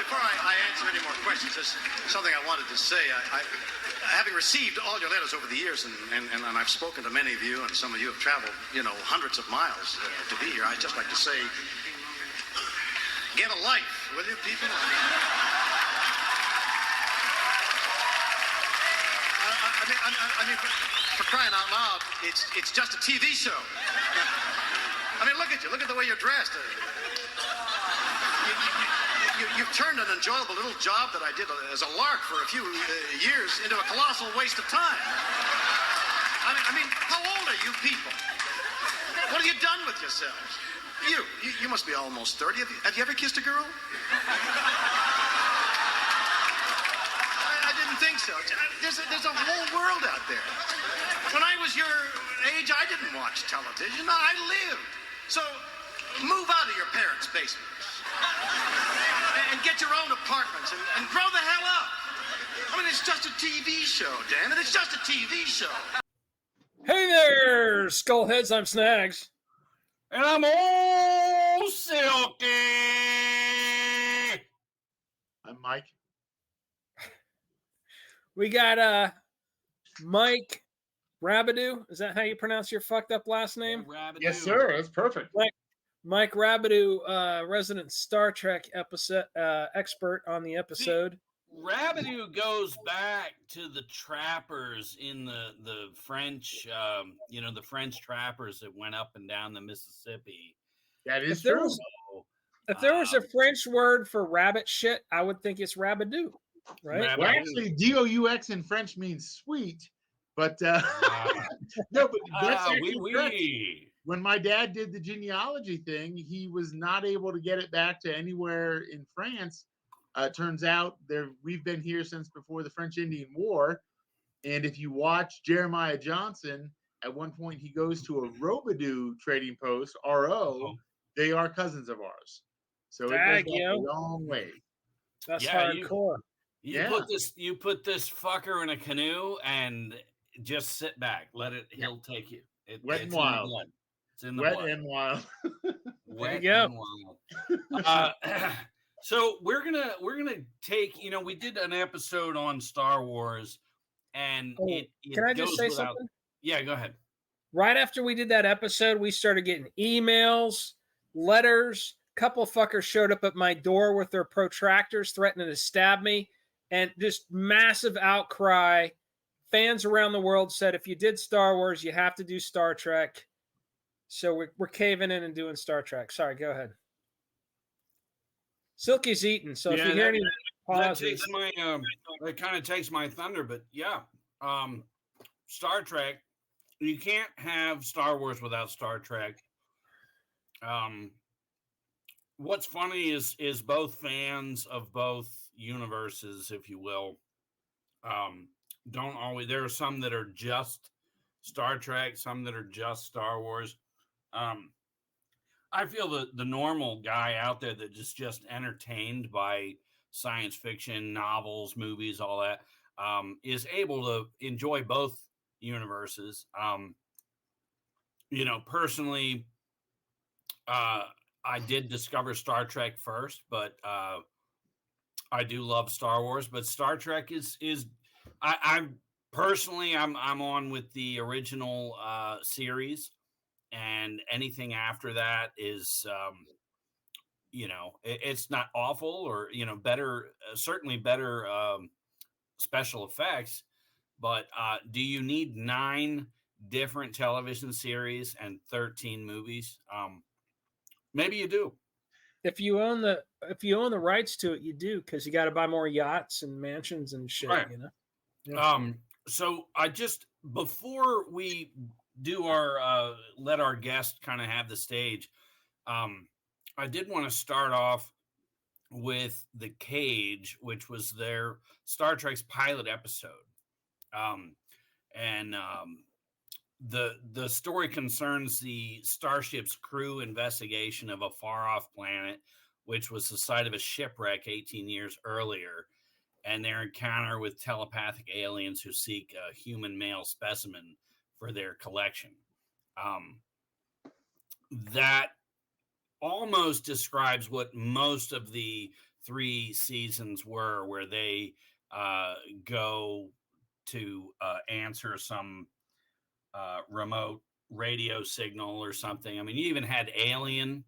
before I answer any more questions, there's something I wanted to say. Having received all your letters over the years, and I've spoken to many of you, and some of you have traveled, hundreds of miles to be here, I'd just like to say, get a life, will you, people? I mean, for crying out loud, it's just a TV show. I mean, look at you. Look at the way you're dressed. You've turned an enjoyable little job that I did as a lark for a few years into a colossal waste of time. I mean, how old are you people? What have you done with yourselves? You must be almost 30. Have you ever kissed a girl? I didn't think so. There's a whole world out there. When I was your age, I didn't watch television. I lived. So move out of your parents' basements and get your own apartments and grow the hell up. I mean, it's just a TV show, damn it. It's just a TV show. Hey there, Skullheads. I'm Snags. And I'm old Silky. I'm Mike. We got Mike Rabidou. Is that how you pronounce your fucked up last name? Rabidou. Yes, sir. That's perfect. Mike Rabidou, resident Star Trek episode expert on the episode. Rabidou goes back to the trappers in the French, the French trappers that went up and down the Mississippi. That is true. If there was a French word for rabbit shit, I would think it's Rabidou, right? Well, actually, D-O-U-X in French means sweet, but no, but that's actually correct. When my dad did the genealogy thing, he was not able to get it back to anywhere in France. Turns out we've been here since before the French-Indian War, and if you watch Jeremiah Johnson, at one point he goes to a Robidoux trading post, R.O. They are cousins of ours, so it goes a long way. That's hardcore. You put this fucker in a canoe and just sit back. He'll take you. Wet and wild. It's in the Wet blood. And wild. Wet and wild. So we're gonna take. We did an episode on Star Wars, and can I just say something? Yeah, go ahead. Right after we did that episode, we started getting emails, letters. A couple of fuckers showed up at my door with their protractors, threatening to stab me, and just massive outcry. Fans around the world said, if you did Star Wars, you have to do Star Trek. So we're caving in and doing Star Trek. Sorry, go ahead. Silky's eating, so if you hear any pauses, that kind of takes my thunder. But yeah, Star Trek. You can't have Star Wars without Star Trek. What's funny is both fans of both universes, if you will, don't always. There are some that are just Star Trek, some that are just Star Wars. I feel the normal guy out there that is just entertained by science fiction, novels, movies, all that, is able to enjoy both universes. Personally, I did discover Star Trek first, but I do love Star Wars. But Star Trek is I'm on with the original series. And anything after that is, it's not awful or, better, certainly better special effects. But do you need 9 different television series and 13 movies? Maybe you do. If you own the rights to it, you do, because you got to buy more yachts and mansions and shit. Right. Yeah. So I just before we do our let our guest kind of have the stage, I did want to start off with The Cage, which was their Star Trek's pilot episode, the story concerns the starship's crew investigation of a far-off planet, which was the site of a shipwreck 18 years earlier, and their encounter with telepathic aliens who seek a human male specimen for their collection. That almost describes what most of the 3 seasons were, where they go to answer some remote radio signal or something. I mean, you even had Alien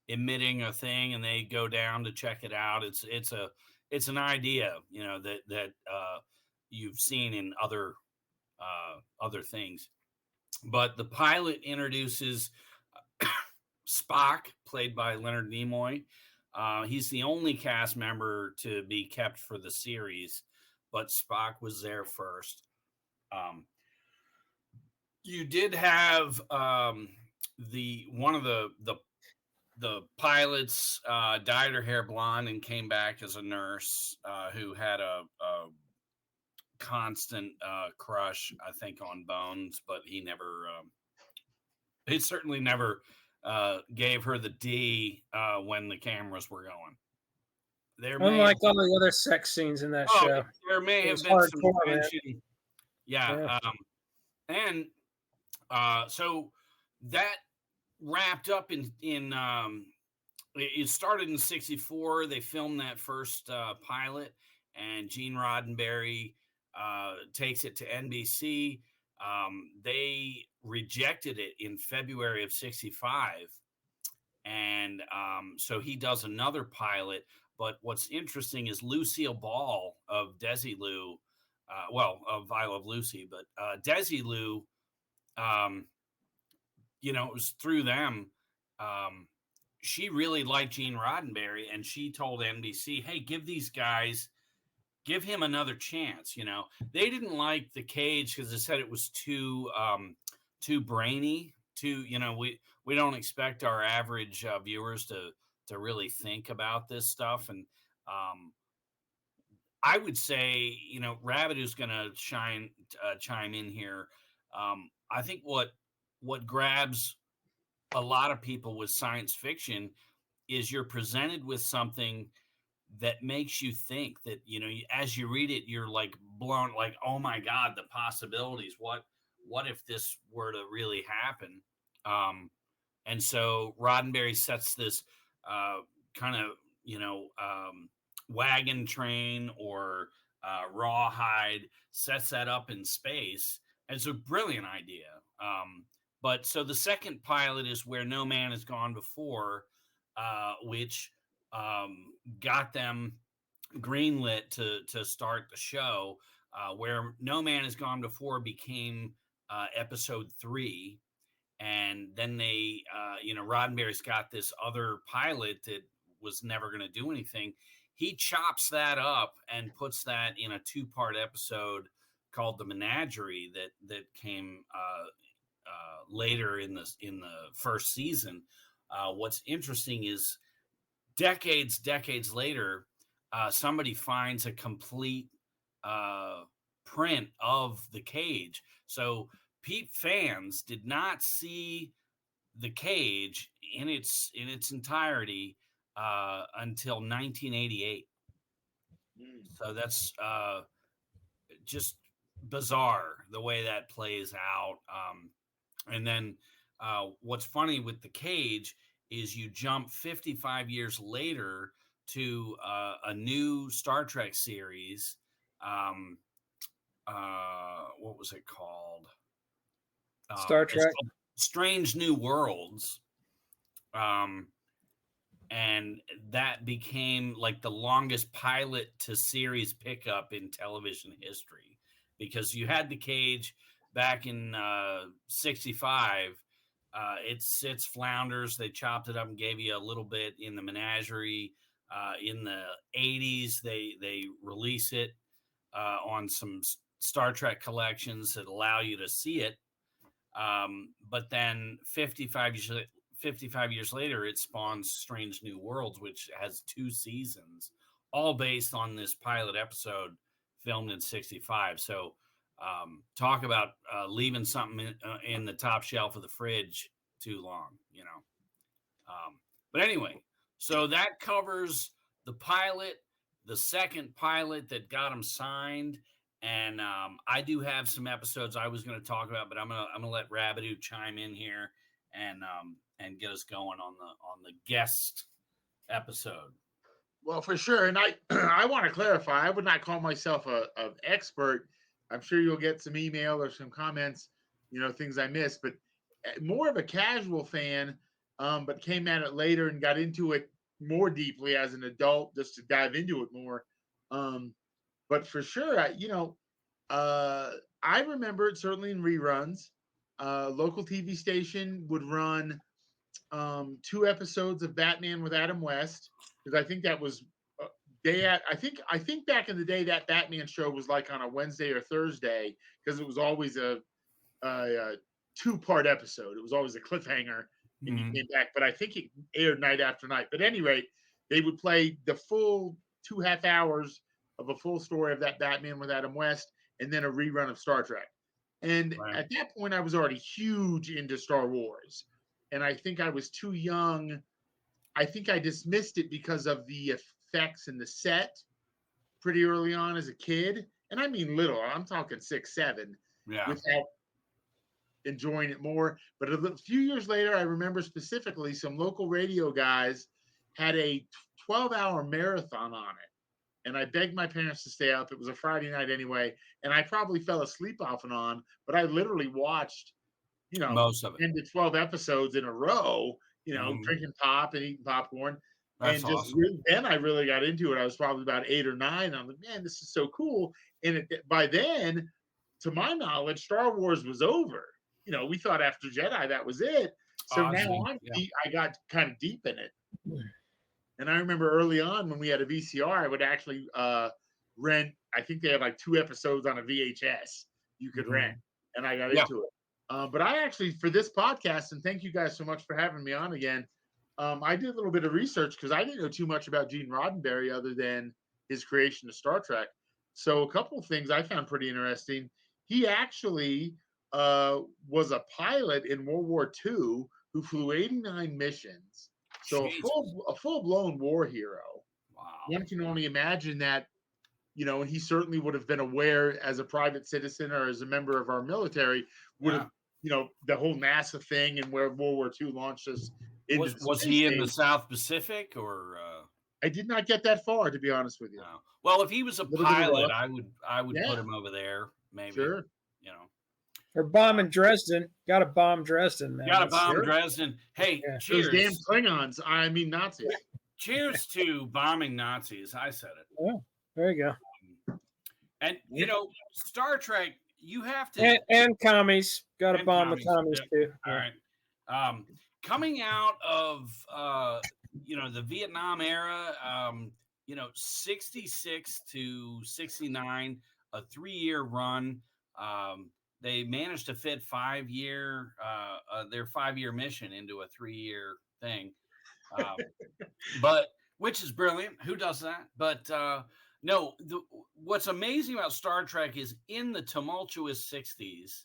emitting a thing, and they go down to check it out. It's an idea, you know, that you've seen in other things. But the pilot introduces Spock, played by Leonard Nimoy. He's the only cast member to be kept for the series, but Spock was there first. You did have one of the pilots dyed her hair blonde and came back as a nurse who had a constant crush, I think, on Bones, but he certainly never gave her the D when the cameras were going. Unlike all the other sex scenes in that show, there may have been some tension. Yeah. And so that wrapped up in it started in 1964. They filmed that first pilot, and Gene Roddenberry takes it to NBC. They rejected it in February of 1965. And so he does another pilot. But what's interesting is Lucille Ball of Desilu, of I Love Lucy, but Desilu, you know, it was through them. She really liked Gene Roddenberry, and she told NBC, hey, give him another chance. You know, they didn't like The Cage because they said it was too brainy. You know, we don't expect our average viewers to really think about this stuff. And I would say, you know, Rabbitoo's going to chime in here. I think what grabs a lot of people with science fiction is you're presented with something that makes you think, that, you know, as you read it, you're like blown, like, oh my God, the possibilities. What if this were to really happen? And so Roddenberry sets this kind of, you know, wagon train or rawhide, sets that up in space. And it's a brilliant idea. But so the second pilot is Where No Man Has Gone Before, which got them greenlit to start the show. Where No Man Has Gone Before became episode 3. And then they, you know, Roddenberry's got this other pilot that was never going to do anything. He chops that up and puts that in a 2-part episode called The Menagerie that came later in the first season. What's interesting is decades later, somebody finds a complete print of The Cage. So fans did not see The Cage in its entirety until 1988. So that's just bizarre the way that plays out. And then what's funny with The Cage is you jump 55 years later to a new Star Trek series. What was it called? Star Trek Strange New Worlds. And that became like the longest pilot to series pickup in television history, because you had The Cage back in 1965. It sits, flounders. They chopped it up and gave you a little bit in The Menagerie. In the 1980s, they release it on some Star Trek collections that allow you to see it. But then 55 years later, it spawns Strange New Worlds, which has 2 seasons, all based on this pilot episode filmed in 1965. So talk about leaving something in the top shelf of the fridge too long, you know. But anyway, so that covers the pilot, the second pilot that got him signed. And I do have some episodes I was going to talk about, but I'm gonna let Rabbitoo chime in here and get us going on the guest episode. Well, for sure. And I I want to clarify, I would not call myself an expert. I'm sure you'll get some email or some comments, things I missed, but more of a casual fan, but came at it later and got into it more deeply as an adult just to dive into it more. But for sure, I remember it certainly in reruns. Local TV station would run 2 episodes of Batman with Adam West, because I think that was I think back in the day that Batman show was like on a Wednesday or Thursday, because it was always a 2-part episode. It was always a cliffhanger, and you came back. But I think it aired night after night. But at any rate, they would play the full 2.5 hours of a full story of that Batman with Adam West, and then a rerun of Star Trek. And at that point, I was already huge into Star Wars. And I think I was too young. I think I dismissed it because of the effects and the set pretty early on as a kid. And I mean little, I'm talking 6, 7, without enjoying it more. But a few years later, I remember specifically some local radio guys had a 12-hour marathon on it. And I begged my parents to stay up. It was a Friday night anyway. And I probably fell asleep off and on, but I literally watched, most of it, 10 to 12 episodes in a row, drinking pop and eating popcorn. That's and just awesome. Then I really got into it. I was probably about 8 or 9. I'm like, man, this is so cool. And by then, to my knowledge, Star Wars was over. We thought after Jedi that was it. So now I got kind of deep in it. And I remember early on when we had a VCR, I would actually rent. I think they had like 2 episodes on a VHS you could rent, and I got into it. But I actually, for this podcast, and thank you guys so much for having me on again, I did a little bit of research because I didn't know too much about Gene Roddenberry other than his creation of Star Trek. So a couple of things I found pretty interesting. He actually was a pilot in World War II who flew 89 missions. So a full-blown war hero. Wow. One can only imagine that, he certainly would have been aware as a private citizen or as a member of our military, would have, the whole NASA thing and where World War II launched us. Was he in the South Pacific or? I did not get that far, to be honest with you. No. Well, if he was a pilot, I would put him over there, maybe. Sure. Or bombing Dresden. Got to bomb Dresden, man. Got to bomb Dresden. Hey, cheers. Those damn Klingons. I mean, Nazis. Cheers to bombing Nazis. I said it. Oh, there you go. And, Star Trek, you have to. And commies. Got to bomb the commies, too. All right. Coming out of, the Vietnam era, 66 to 69, a 3-year run. They managed to fit their 5-year mission into a 3-year thing, but which is brilliant. Who does that? But no, what's amazing about Star Trek is in the tumultuous 60s,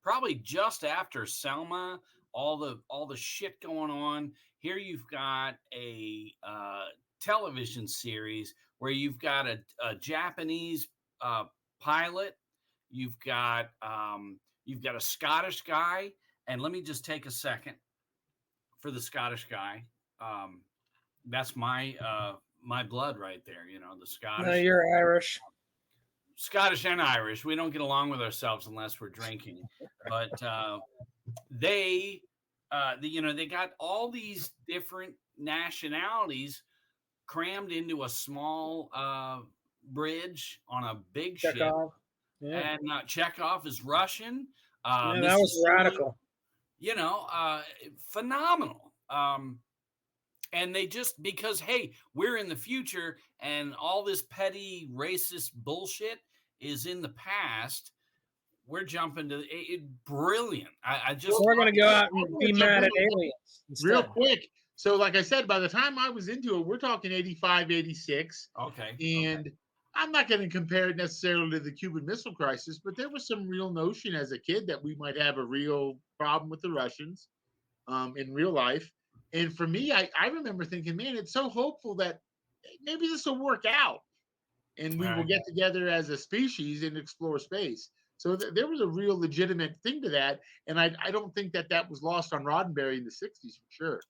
probably just after Selma, all the shit going on. Here you've got a television series where you've got a Japanese pilot. You've got a Scottish guy, and let me just take a second for the Scottish guy. That's my blood right there. The Scottish. No, you're Irish. Scottish and Irish. We don't get along with ourselves unless we're drinking. But they got all these different nationalities crammed into a small bridge on a big ship. Yeah. And Chekhov is Russian. That was radical. Phenomenal. And they just, because, hey, we're in the future and all this petty racist bullshit is in the past, we're jumping to brilliant. We're going to go out and be mad at aliens instead. Real quick. So like I said, by the time I was into it, we're talking 85, 86. Okay. And I'm not going to compare it necessarily to the Cuban Missile Crisis, but there was some real notion as a kid that we might have a real problem with the Russians in real life. And for me, I remember thinking, man, it's so hopeful that maybe this will work out and we will get together as a species and explore space. So there was a real legitimate thing to that. And I don't think that was lost on Roddenberry in the 60s for sure.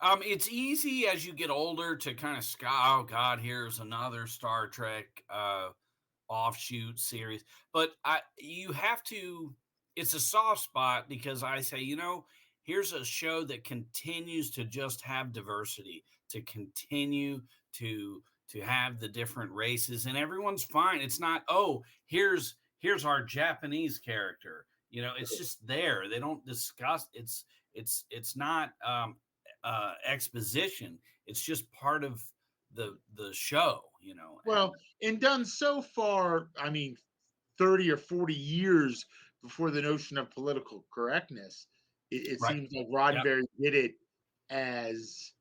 It's easy as you get older to kind of oh God, here's another Star Trek offshoot series. But you have to. It's a soft spot because I say, here's a show that continues to just have diversity, to continue to have the different races, and everyone's fine. It's not, oh, here's our Japanese character. It's just there. They don't discuss. It's not exposition. It's just part of the show. Well, and done so far, 30 or 40 years before the notion of political correctness, it Right. seems like Roddenberry did it as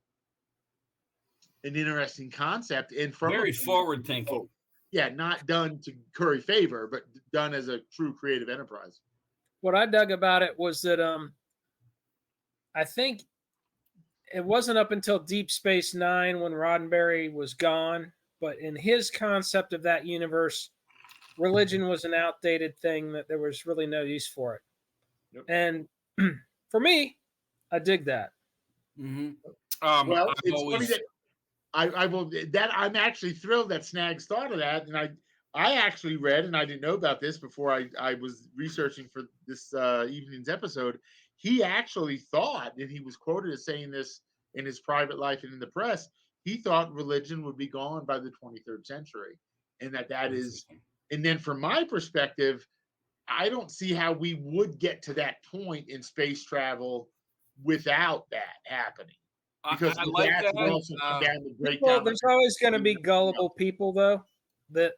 an interesting concept and from very forward thinking. Yeah, not done to curry favor, but done as a true creative enterprise. What I dug about it was that I think it wasn't up until Deep Space Nine when Roddenberry was gone, but in his concept of that universe, religion was an outdated thing that there was really no use for it. Yep. And for me, I dig that. Mm-hmm. Well, it's funny that I'm actually thrilled that Snags thought of that, and I actually read, and I didn't know about this before I was researching for this evening's episode. He actually thought, and he was quoted as saying this in his private life and in the press, he thought religion would be gone by the 23rd century, and that is. And then from my perspective, I don't see how we would get to that point in space travel without that happening. Because I like that. Also come down to there's always going to be gullible people, though, that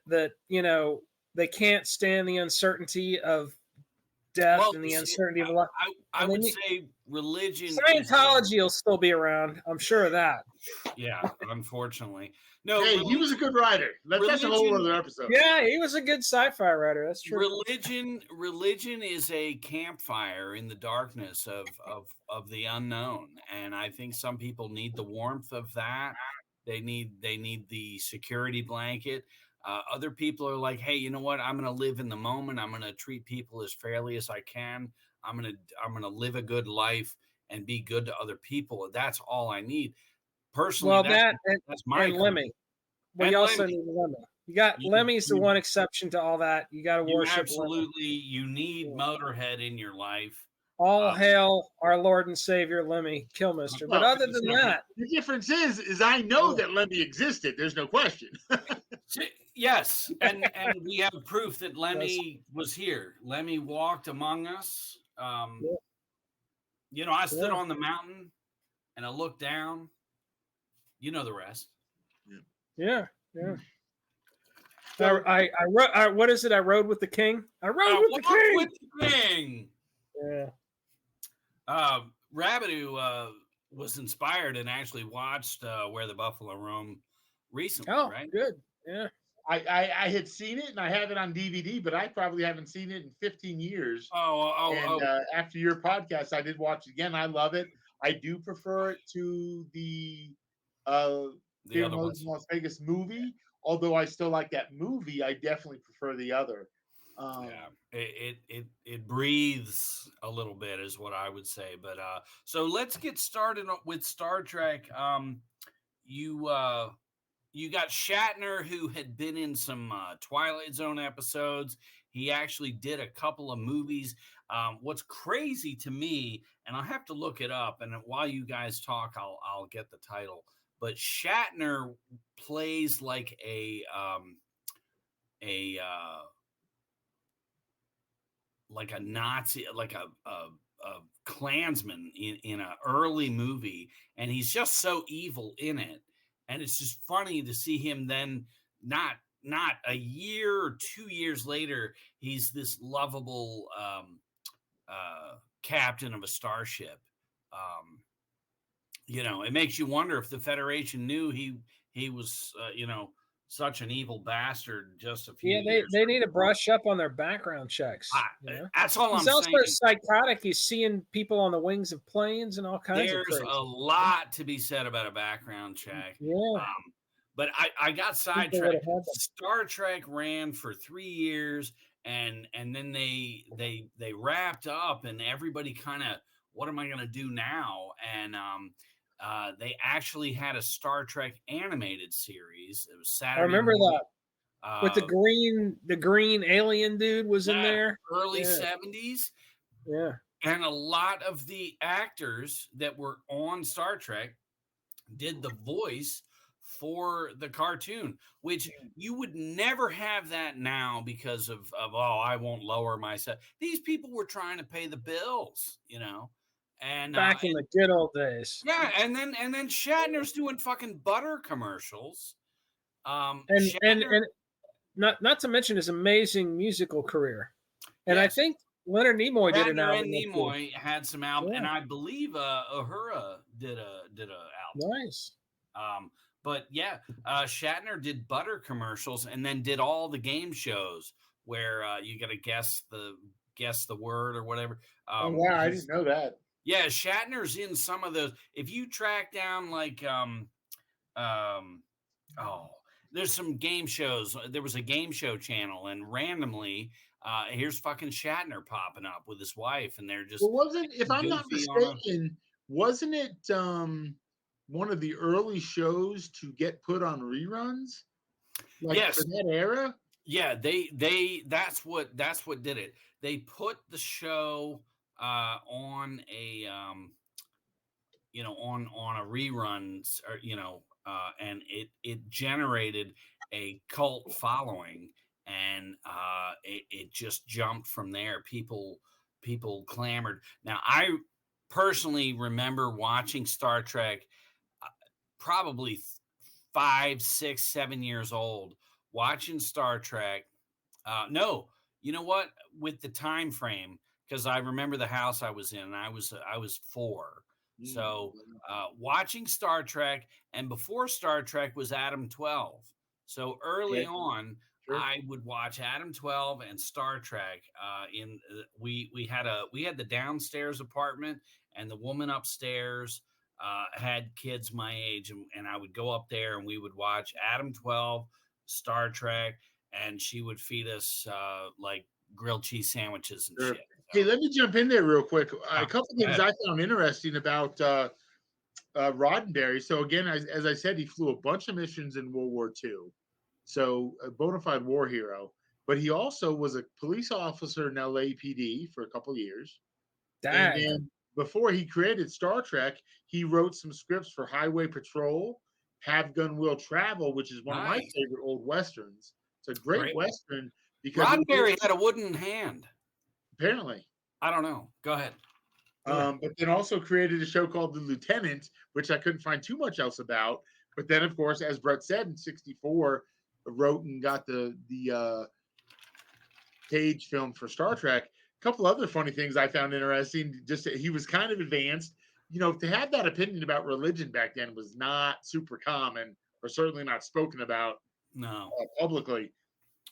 they can't stand the uncertainty of death and the uncertainty of life. I would say religion. Scientology will still be around. I'm sure of that. Yeah, unfortunately. No, hey, he was a good writer. That's a whole other episode. Yeah, he was a good sci-fi writer. That's true. Religion is a campfire in the darkness of the unknown, and I think some people need the warmth of that. They need the security blanket. Other people are like, hey, you know what? I'm going to live in the moment. I'm going to treat people as fairly as I can. I'm going to live a good life and be good to other people. That's all I need. Personally, that's my Lemmy. Well, you also need Lemmy. You got Lemmy's the one exception to all that. You got to worship. Absolutely, Lemmy. You need Motorhead in your life. All hail our Lord and Savior Lemmy Kilmister. But other than that, the difference is I know that Lemmy existed. There's no question. Yes, and we have proof that Lemmy was here. Lemmy walked among us. I stood on the mountain and I looked down. You know the rest. Yeah. I what is it? I rode with the king. I rode with the king. Yeah. Rabideau was inspired and actually watched Where the Buffalo Roam recently. Oh, right? Good. Yeah. I had seen it and I have it on DVD, but I probably haven't seen it in 15 years. After your podcast, I did watch it again. I love it. I do prefer it to the other Las Vegas movie. Although I still like that movie, I definitely prefer the other. It breathes a little bit, is what I would say. But so let's get started with Star Trek. You got Shatner, who had been in some Twilight Zone episodes. He actually did a couple of movies. What's crazy to me, and I'll have to look it up, and while you guys talk, I'll get the title. But Shatner plays like a Nazi, like a Klansman in an early movie, and he's just so evil in it. And it's just funny to see him then not a year or 2 years later, he's this lovable captain of a starship. It makes you wonder if the Federation knew he was, such an evil bastard just a few years they need to brush up on their background checks. That's all He's also psychotic. He's seeing people on the wings of planes and all kinds of There's a lot to be said about a background check. Yeah. But I got sidetracked. Star Trek ran for 3 years and then they wrapped up and everybody kind of, what am I going to do now? And They actually had a Star Trek animated series. It was Saturday. I remember morning. that with the green alien dude was in there. Early 70s. Yeah. And a lot of the actors that were on Star Trek did the voice for the cartoon, which you would never have that now because of I won't lower myself. These people were trying to pay the bills, and back in the good old days. Yeah, and then Shatner's doing fucking butter commercials. And not to mention his amazing musical career. And yes. I think Leonard Nimoy did an album. And Nimoy had some album, and I believe Uhura did a album. Nice. But yeah, Shatner did butter commercials and then did all the game shows where you got to guess the word or whatever. Oh wow, I didn't know that. Yeah, Shatner's in some of those. If you track down like there's some game shows. There was a game show channel, and randomly, here's fucking Shatner popping up with his wife, and they're just. Well, wasn't, if I'm not mistaken, wasn't it one of the early shows to get put on reruns? Like yes, for that era. Yeah, they that's what did it. They put the show on a on a reruns, or and it generated a cult following, and it just jumped from there. People clamored. Now, I personally remember watching Star Trek, probably 5, 6, 7 years old, watching Star Trek. No, you know what? With the time frame, because I remember the house I was in, and I was 4. So watching Star Trek, and before Star Trek was Adam 12. So early on, I would watch Adam 12 and Star Trek. We had the downstairs apartment, and the woman upstairs had kids my age, and I would go up there and we would watch Adam 12, Star Trek, and she would feed us like grilled cheese sandwiches and shit. Hey, let me jump in there real quick. A couple of things I found interesting about Roddenberry. So again, as I said, he flew a bunch of missions in World War II. So a bona fide war hero. But he also was a police officer in LAPD for a couple of years. And then before he created Star Trek, he wrote some scripts for Highway Patrol, Have Gun Will Travel, which is one of my favorite old westerns. It's a great western. Because Roddenberry had a wooden hand. Apparently. I don't know. Go ahead. But then also created a show called The Lieutenant, which I couldn't find too much else about. But then, of course, as Brett said, in '64, wrote and got the stage film for Star Trek. A couple other funny things I found interesting. Just he was kind of advanced. To have that opinion about religion back then was not super common, or certainly not spoken about publicly.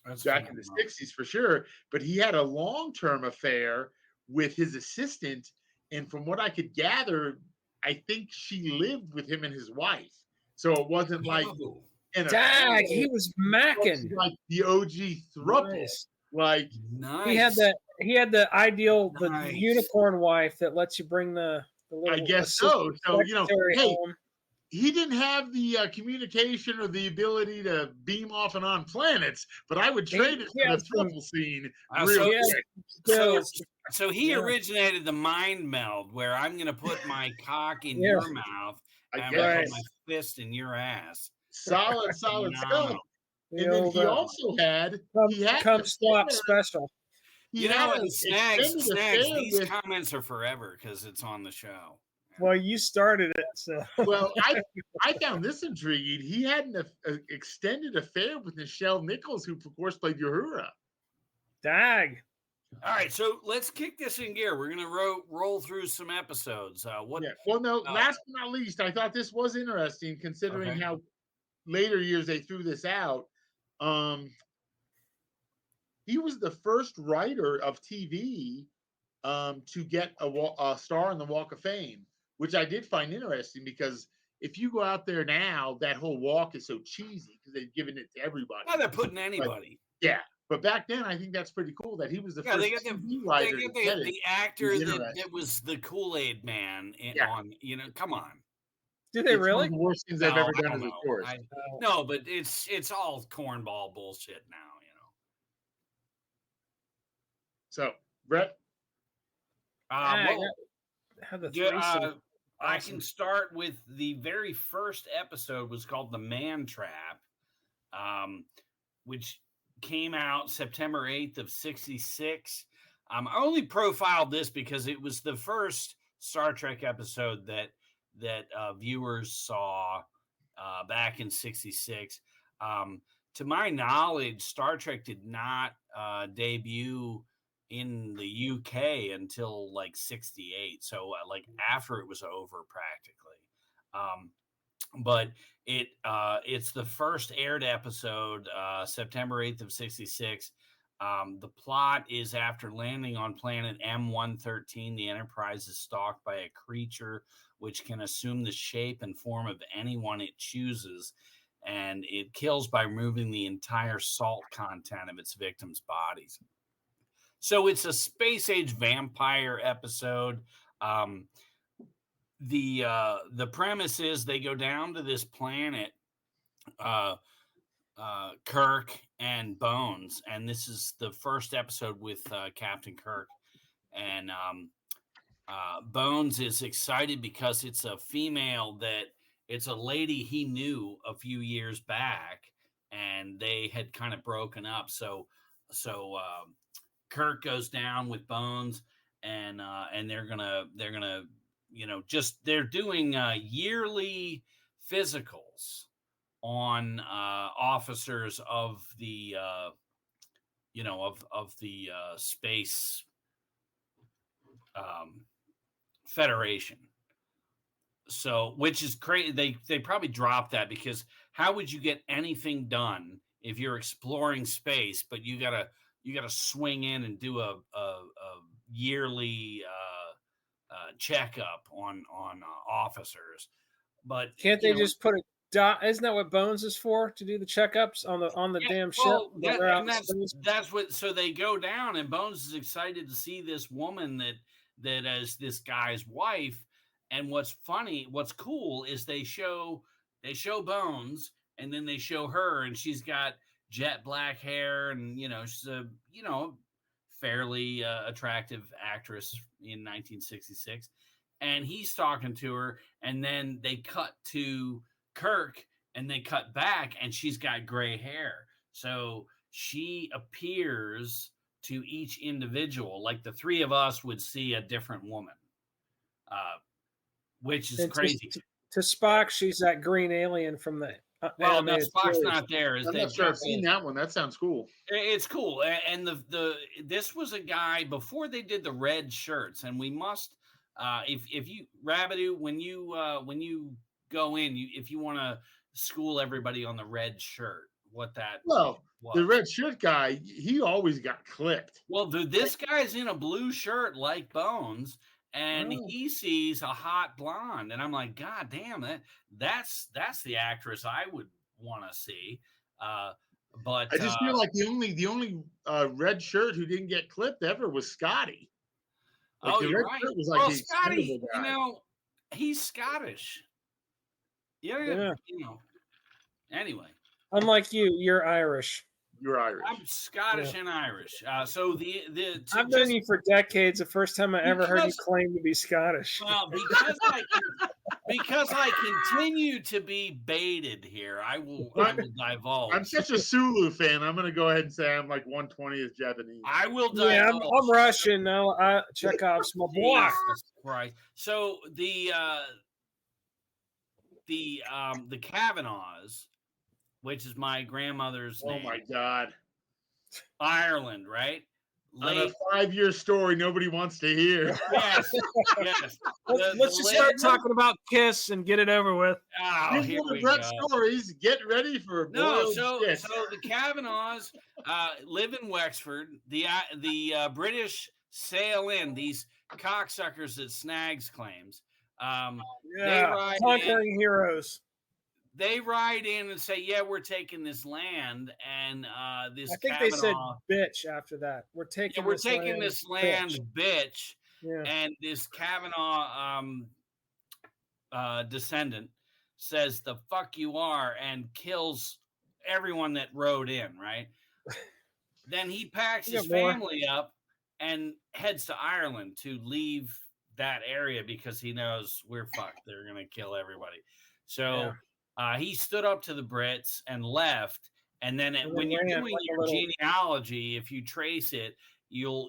That's back in the '60s for sure. But he had a long-term affair with his assistant, and from what I could gather, I think she lived with him and his wife. So it wasn't like he was macking like the OG throuple. Nice. Like he had the ideal unicorn wife that lets you bring the little. I guess so. So hey. Home. He didn't have the communication or the ability to beam off and on planets, but I would trade it for the throuple scene. So he originated the mind meld, where I'm going to put my cock in your mouth and I'm going to put my fist in your ass. Solid stuff. And then he also had come stop special. Snags, these comments are forever because it's on the show. Well, you started it, so. Well, I found this intriguing. He had an extended affair with Nichelle Nichols, who, of course, played Uhura. Dag. All right, so let's kick this in gear. We're going to roll through some episodes. Well, no, last but not least, I thought this was interesting, considering how later years they threw this out. He was the first writer of TV to get a star on the Walk of Fame, which I did find interesting, because if you go out there now, that whole walk is so cheesy because they've given it to everybody. Well, they're putting anybody. But back then, I think that's pretty cool that he was the first TV writer. The actor that was the Kool-Aid man. Come on. Do they really? One of the worst things I've ever done as a tourist. No, but it's all cornball bullshit now, So, Brett? I can start with the very first episode was called The Man Trap, which came out September 8th of 66. I only profiled this because it was the first Star Trek episode that viewers saw back in 66. To my knowledge, Star Trek did not debut in the UK until like 68. So like after it was over practically. But it's the first aired episode, September 8th of 66. The plot is after landing on planet M113, the Enterprise is stalked by a creature which can assume the shape and form of anyone it chooses, and it kills by removing the entire salt content of its victims' bodies. So it's a space age vampire episode. The premise is they go down to this planet, Kirk and Bones, and this is the first episode with Captain Kirk, and Bones is excited because it's a female it's a lady he knew a few years back, and they had kind of broken up. So Kirk goes down with Bones, and they're gonna they're doing yearly physicals on officers of the of the space Federation. So, which is crazy. They probably dropped that because how would you get anything done if you're exploring space, but you gotta swing in and do a yearly checkup on officers? But can't they just put a dot? Isn't that what Bones is for? To do the checkups on the damn ship? That's what. So they go down, and Bones is excited to see this woman that is this guy's wife. And what's cool is they show Bones, and then they show her, and she's got jet black hair, and she's a fairly attractive actress in 1966, and he's talking to her, and then they cut to Kirk, and they cut back, and she's got gray hair, so she appears to each individual like the three of us would see a different woman, which is crazy. To Spock, she's that green alien from the well, no, Spock's not there. I'm not sure I've seen that one. That sounds cool. It's cool. And this was a guy before they did the red shirts, and we must if you Rabideau, when you go in, if you want to school everybody on the red shirt, what that was. The red shirt guy, he always got clipped. Well, this guy's in a blue shirt like Bones, and he sees a hot blonde, and I'm like, God damn, that's the actress I would want to see. But I just feel like the only red shirt who didn't get clipped ever was Scotty. Like you're right. Was Scotty, he's Scottish. Yeah. Anyway. Unlike you, you're Irish. You're Irish. I'm Scottish and Irish. So I've known you for decades. The first time I ever heard you claim to be Scottish. Well, because I continue to be baited here, I will divulge. I'm such a Sulu fan. I'm going to go ahead and say I'm like 1/20th Japanese. I will divulge. Yeah, I'm Russian. No, Chekhov's my boy. Right. So the Kavanaughs, which is my grandmother's name. Oh my God. Ireland, right? On a 5-year story nobody wants to hear. Yes. Let's just start talking about Kiss and get it over with. Oh, here we go. Stories. Get ready for so the Kavanaughs live in Wexford. The British sail in, these cocksuckers that Snags claims. Conquering heroes. They ride in and say, "Yeah, we're taking this land," and this. I think they said "bitch" after that. We're taking this land, bitch. Yeah. And this Kavanaugh descendant says the fuck you are and kills everyone that rode in, right? Then he packs his family up and heads to Ireland to leave that area because he knows we're fucked. They're going to kill everybody. So he stood up to the Brits and left. And then when you're doing your genealogy, if you trace it, you'll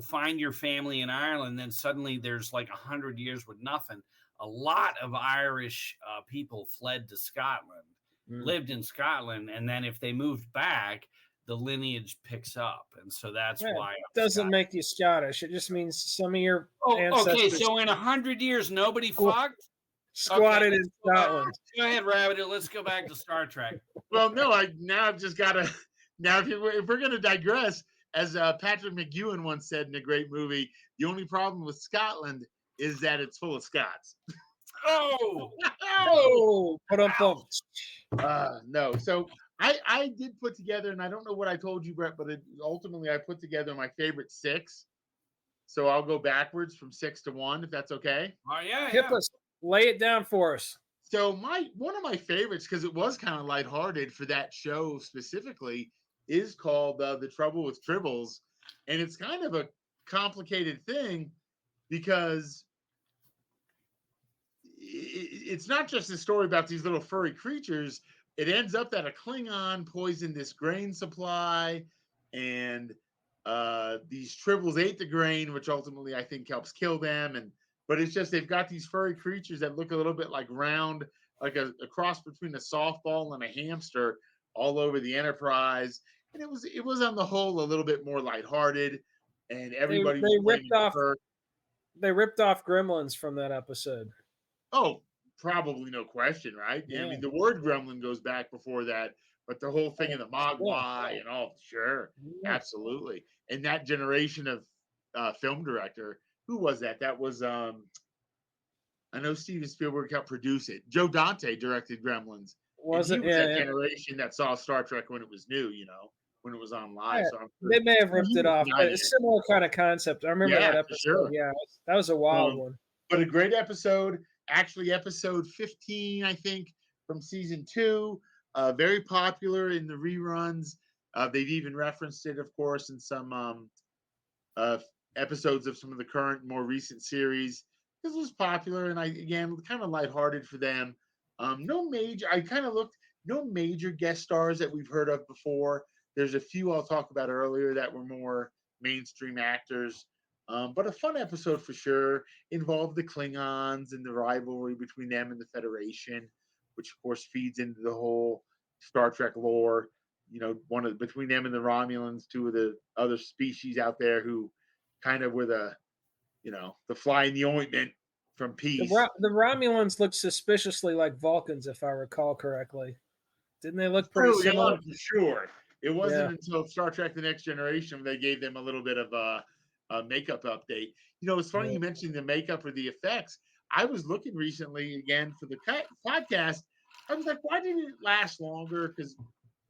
find your family in Ireland. Then suddenly there's like 100 years with nothing. A lot of Irish people fled to Scotland, lived in Scotland, and then if they moved back, the lineage picks up, and so that's why it doesn't make you Scottish. It just means some of your ancestors. Okay, so in 100 years, nobody fucked. Squatted in Scotland. Go ahead, Rabbit. Let's go back to Star Trek. Well, no, I've just got to. Now, if we're going to digress, as Patrick McGowan once said in a great movie, the only problem with Scotland is that it's full of Scots. No. So I did put together, and I don't know what I told you, Brett, but ultimately I put together my favorite 6. So I'll go backwards from 6 to 1, if that's okay. Oh yeah. Hip us. Lay it down for us. So one of my favorites, because it was kind of lighthearted for that show specifically, is called The Trouble with Tribbles. And it's kind of a complicated thing because it's not just a story about these little furry creatures. It ends up that a Klingon poisoned this grain supply, and these Tribbles ate the grain, which ultimately I think helps kill them. But it's just they've got these furry creatures that look a little bit like round, like a cross between a softball and a hamster, all over the Enterprise. And it was on the whole a little bit more lighthearted, and everybody they ripped off Gremlins from that episode. Oh, probably, no question, right? Yeah. I mean, the word gremlin goes back before that, but the whole thing of the Mogwai and all, sure, absolutely. And that generation of film director, who was that? That was, I know Steven Spielberg helped produce it. Joe Dante directed Gremlins. Was that generation that saw Star Trek when it was new, when it was on live. Yeah, so they may have ripped it off, but it's a similar kind of concept. I remember that episode. Sure. Yeah, that was a wild one. But a great episode. Actually, episode 15, I think, from season 2. Very popular in the reruns. They've even referenced it, of course, in some episodes of some of the current, more recent series. This was popular, and again, kind of lighthearted for them. No major guest stars that we've heard of before. There's a few I'll talk about earlier that were more mainstream actors. But a fun episode for sure. Involved the Klingons and the rivalry between them and the Federation, which of course feeds into the whole Star Trek lore. Between them and the Romulans, two of the other species out there who kind of were the fly in the ointment from peace. The Romulans looked suspiciously like Vulcans, if I recall correctly. Didn't they look pretty similar? For sure. It wasn't until Star Trek: The Next Generation they gave them a little bit of a makeup update. It's funny you mentioned the makeup or the effects. I was looking recently again for the podcast. I was like, why didn't it last longer? Because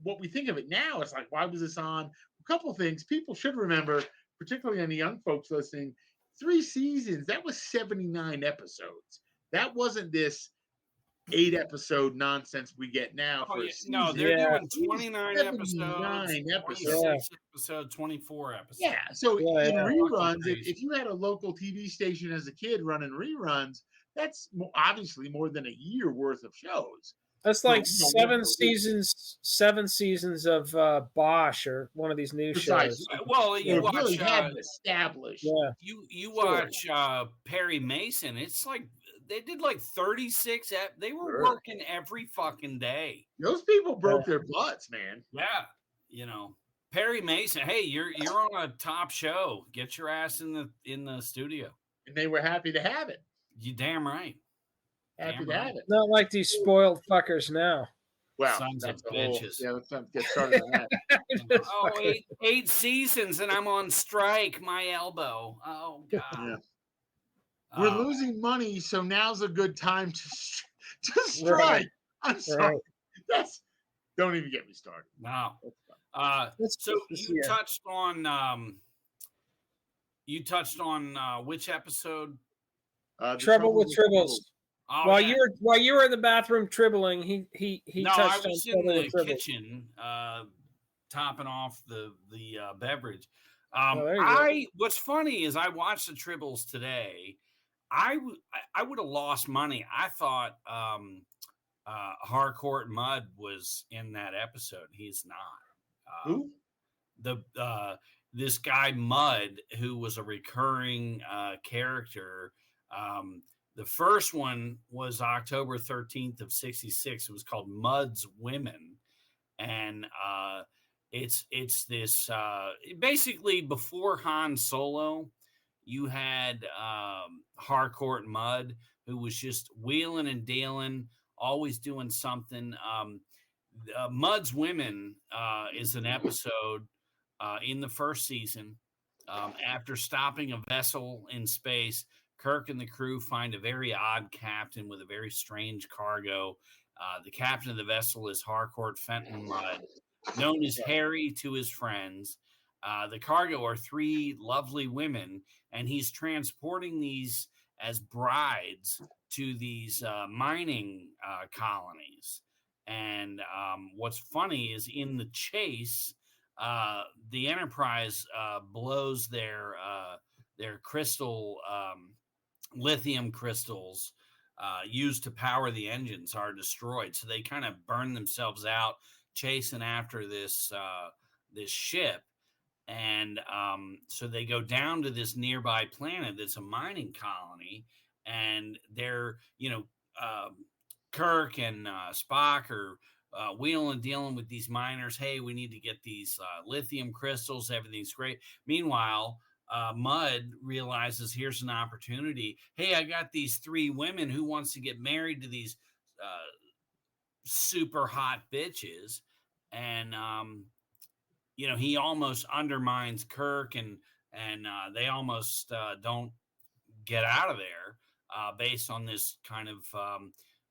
what we think of it now, it's like, why was this on? A couple things people should remember, particularly on the young folks listening. 3 seasons. That was 79 episodes. That wasn't this 8-episode nonsense we get now. No, they're doing 29 episodes, 26 episodes, 24 episodes. Yeah, so in reruns, if you had a local TV station as a kid running reruns, that's obviously more than a year worth of shows. That's like 7 seasons of Bosch or one of these new shows. Well, you watch really hadn't established. Yeah. You watch Perry Mason. It's like they did like 36. They were working every fucking day. Those people broke their butts, man. Yeah, Perry Mason. Hey, you're on a top show. Get your ass in the studio. And they were happy to have it. You damn right. Happy to have it. Not like these spoiled fuckers now. Well, sons of bitches. Let's not get started on that. 8 seasons and I'm on strike. My elbow. Oh God. Yeah. We're losing money, so now's a good time to strike. Right. I'm sorry. Right. Don't even get me started. No. So you touched on which episode? Trouble with Tribbles. Oh, while you were in the bathroom tribbling, he no, touched I was on in the tribble. kitchen, topping off the beverage. There you go. What's funny is I watched the tribbles today. I would have lost money. I thought Harcourt Mudd was in that episode. He's not. Who? This guy Mudd, who was a recurring character. The first one was October 13th of 66. It was called Mudd's Women. And it's this basically before Han Solo, you had Harcourt Mudd, who was just wheeling and dealing, always doing something. Mudd's Women is an episode in the first season. After stopping a vessel in space, Kirk and the crew find a very odd captain with a very strange cargo. The captain of the vessel is Harcourt Fenton Mudd, known as Harry to his friends. The cargo are 3 lovely women, and he's transporting these as brides to these mining colonies. And what's funny is in the chase, the Enterprise blows their crystal lithium crystals used to power the engines are destroyed. So they kind of burn themselves out chasing after this ship. And so they go down to this nearby planet that's a mining colony. And they're, Kirk and Spock are wheeling and dealing with these miners. Hey, we need to get these lithium crystals. Everything's great. Meanwhile, Mudd realizes here's an opportunity. Hey, I got these 3 women. Who wants to get married to these super hot bitches? And he almost undermines Kirk, and they almost don't get out of there based on this kind of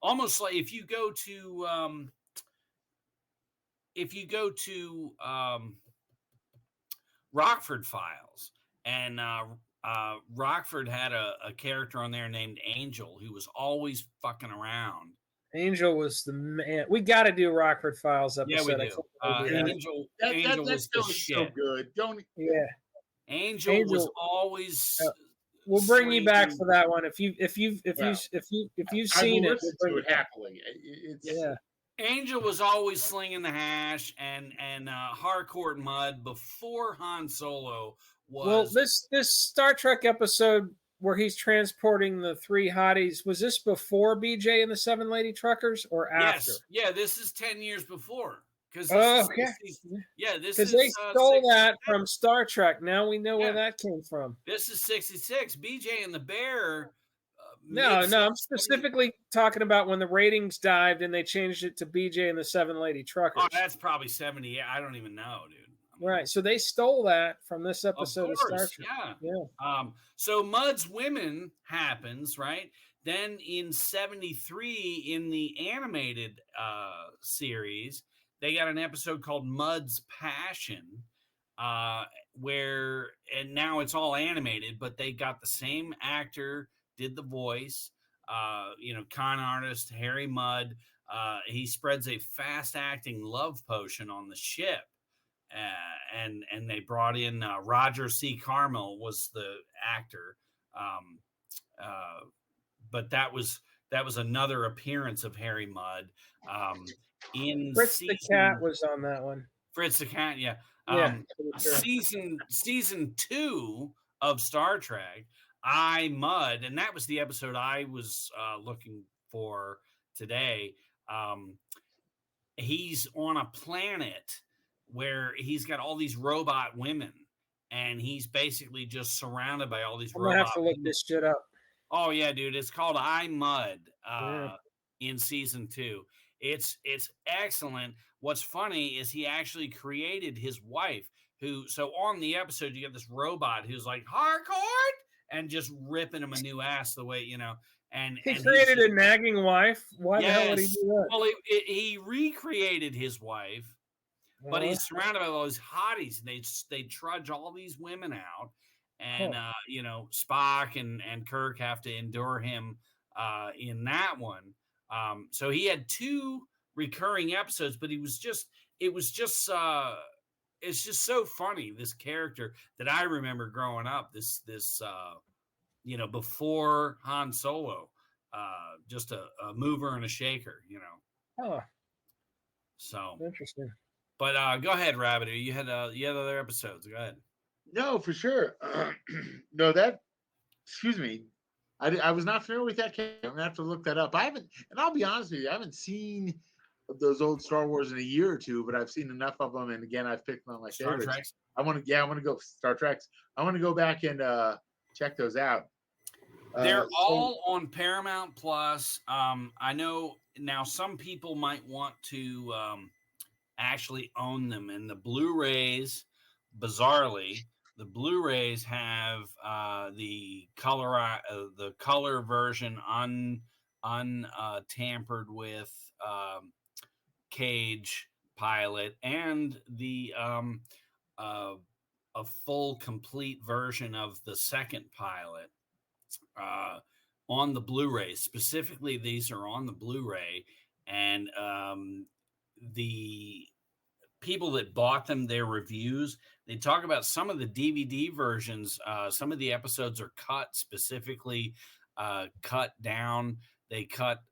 almost like if you go to Rockford Files. And Rockford had a character on there named Angel, who was always fucking around. Angel was the man. We got to do Rockford Files episode. Yeah, we do. Angel was the shit. So good. Angel was always. We'll bring you back for that one if you've seen it. We'll bring it happily. Angel was always slinging the hash, and Harcourt Mudd before Han Solo was. Well, this Star Trek episode where he's transporting the 3 hotties, was this before BJ and the 7 Lady Truckers or after? Yes, yeah, this is 10 years before. Because they stole that from Star Trek. Now we know where that came from. This is 66. BJ and the Bear. No, I'm specifically talking about when the ratings dived and they changed it to BJ and the 7 Lady Truckers. Oh, that's probably 70. Yeah, I don't even know, dude. Right. So they stole that from this episode of Star Trek. Yeah. So Mudd's Women happens, right? Then in 73, in the animated series, they got an episode called Mudd's Passion, where, and now it's all animated, but they got the same actor, did the voice, con artist, Harry Mudd. He spreads a fast-acting love potion on the ship. And they brought in Roger C. Carmel was the actor. But that was another appearance of Harry Mudd. In Fritz the Cat was on that one. Fritz the Cat, yeah. Season 2 of Star Trek, Mudd, and that was the episode I was looking for today. He's on a planet where he's got all these robot women, and he's basically just surrounded by all these robots. I'm gonna have to look this shit up. Oh yeah, dude, it's called Mudd in season 2. It's excellent. What's funny is he actually created his wife, so on the episode you get this robot who's like Harcourt and just ripping him a new ass the way, and he created a nagging wife. Why the hell would he do that? Well, he recreated his wife. But he's surrounded by all these hotties, and they trudge all these women out, and Spock and Kirk have to endure him in that one. So he had 2 recurring episodes, but it's just so funny, this character that I remember growing up, this before Han Solo, just a mover and a shaker, Oh, so interesting. But go ahead, Rabbit. You had other episodes. Go ahead. No, for sure. No, excuse me. I was not familiar with that character. I'm gonna have to look that up. And I'll be honest with you, I haven't seen those old Star Wars in a year or two, but I've seen enough of them. And again, I've picked one of my favorites. Treks. I want to go Star Treks. I want to go back and check those out. They're all on Paramount Plus. I know now some people might want to actually own them, and the Blu-rays, bizarrely, the Blu-rays have the color version untampered with Cage pilot, and the a full complete version of the second pilot on the Blu-ray. Specifically, these are on the Blu-ray, and the people that bought them, their reviews, they talk about some of the DVD versions. Some of the episodes are cut, specifically cut down. They cut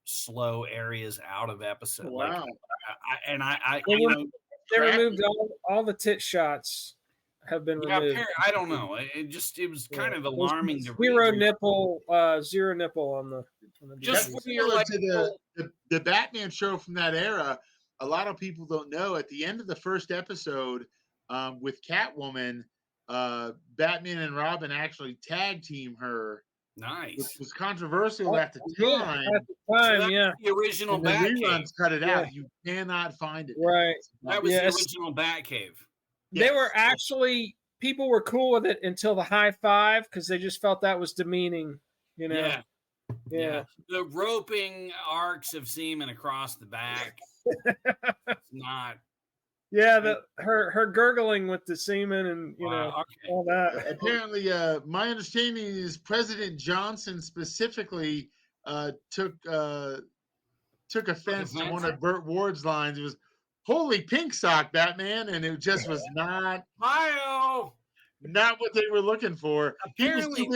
slow areas out of episodes. Wow. They removed all the tit shots. Have been removed. I don't know. It was kind of alarming to read. Zero nipple on the just when you're like to the Batman show from that era. A lot of people don't know, at the end of the first episode with Catwoman, Batman and Robin actually tag team her. Nice. Which was controversial at the time. At the time, so the original Batcave. Reruns cut it out. You cannot find it. Right. That was the original Batcave. They were actually, people were cool with it until the high five, because they just felt that was demeaning, Yeah. The roping arcs of semen across the back. It's not. Yeah, her gurgling with the semen and all that. Apparently, my understanding is President Johnson specifically took offense to one of Burt Ward's lines. It was, "Holy pink sock, Batman," and it just was not what they were looking for. Apparently,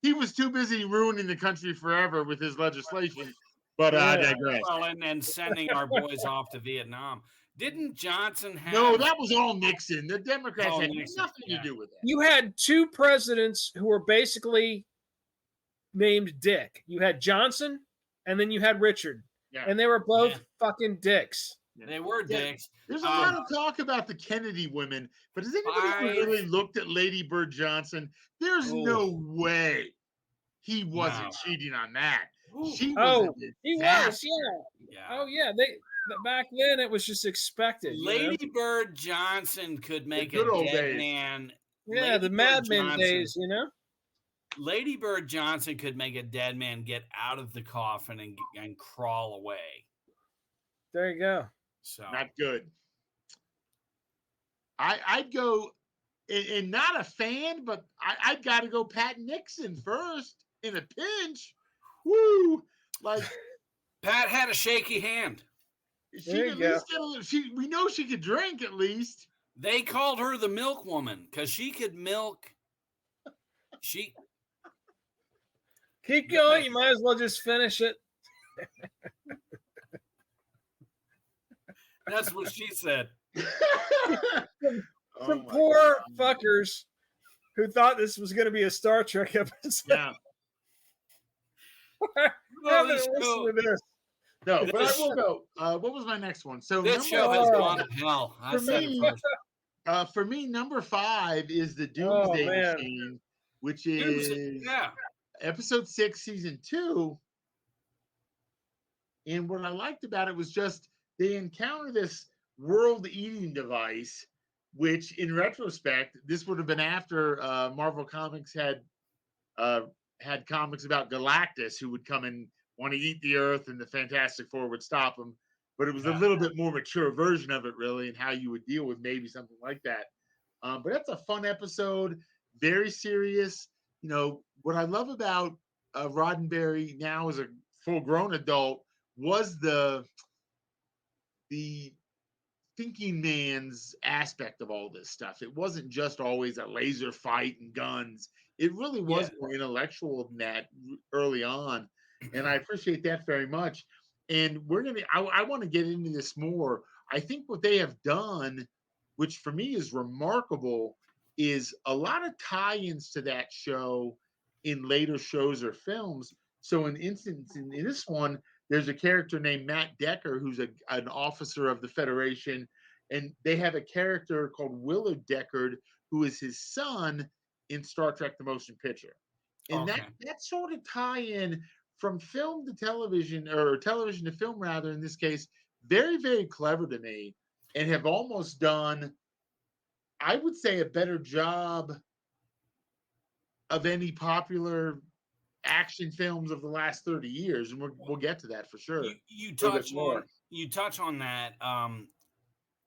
he was too busy ruining the country forever with his legislation. But I digress. Well, and sending our boys off to Vietnam. Didn't Johnson have... No, that was all Nixon. The Democrats had nothing to do with it. You had 2 presidents who were basically named Dick. You had Johnson, and then you had Richard. Yeah. And they were both fucking dicks. Yeah. They were dicks. There's a lot of talk about the Kennedy women, but has anybody really looked at Lady Bird Johnson? There's no way he wasn't cheating on that. He was, yeah. Oh, yeah. Back then, it was just expected. Lady Bird Johnson could make a dead man. Yeah, the Mad Men days, Lady Bird Johnson could make a dead man get out of the coffin and crawl away. There you go. So not good. I'd go, and not a fan, but I'd got to go Pat Nixon first in a pinch. Woo! Like Pat had a shaky hand. We know she could drink at least. They called her the milk woman because she could milk. Keep going. You might as well just finish it. That's what she said. Some poor fuckers who thought this was going to be a Star Trek episode. Yeah. Listen to this. No, but I will go. What was my next one? So this show has gone to hell. For me, number 5 is the Doomsday Machine, which is episode 6, season 2. And what I liked about it was just they encounter this world-eating device, which, in retrospect, this would have been after Marvel Comics had comics about Galactus, who would come and want to eat the Earth, and the Fantastic Four would stop him. But it was a little bit more mature version of it, really, and how you would deal with maybe something like that. But that's a fun episode, very serious. What I love about Roddenberry, now as a full-grown adult, was the thinking man's aspect of all this stuff. It wasn't just always a laser fight and guns. It really was more intellectual than that early on. And I appreciate that very much. And I want to get into this more. I think what they have done, which for me is remarkable, is a lot of tie-ins to that show in later shows or films. So in instance, in this one, there's a character named Matt Decker, who's an officer of the Federation, and they have a character called Willard Deckard, who is his son in Star Trek: The Motion Picture. And that sort of tie-in from film to television, or television to film, rather, in this case, very, very clever to me, and have almost done, I would say, a better job of any popular action films of the last 30 years, and we'll get to that for sure. You touch on that,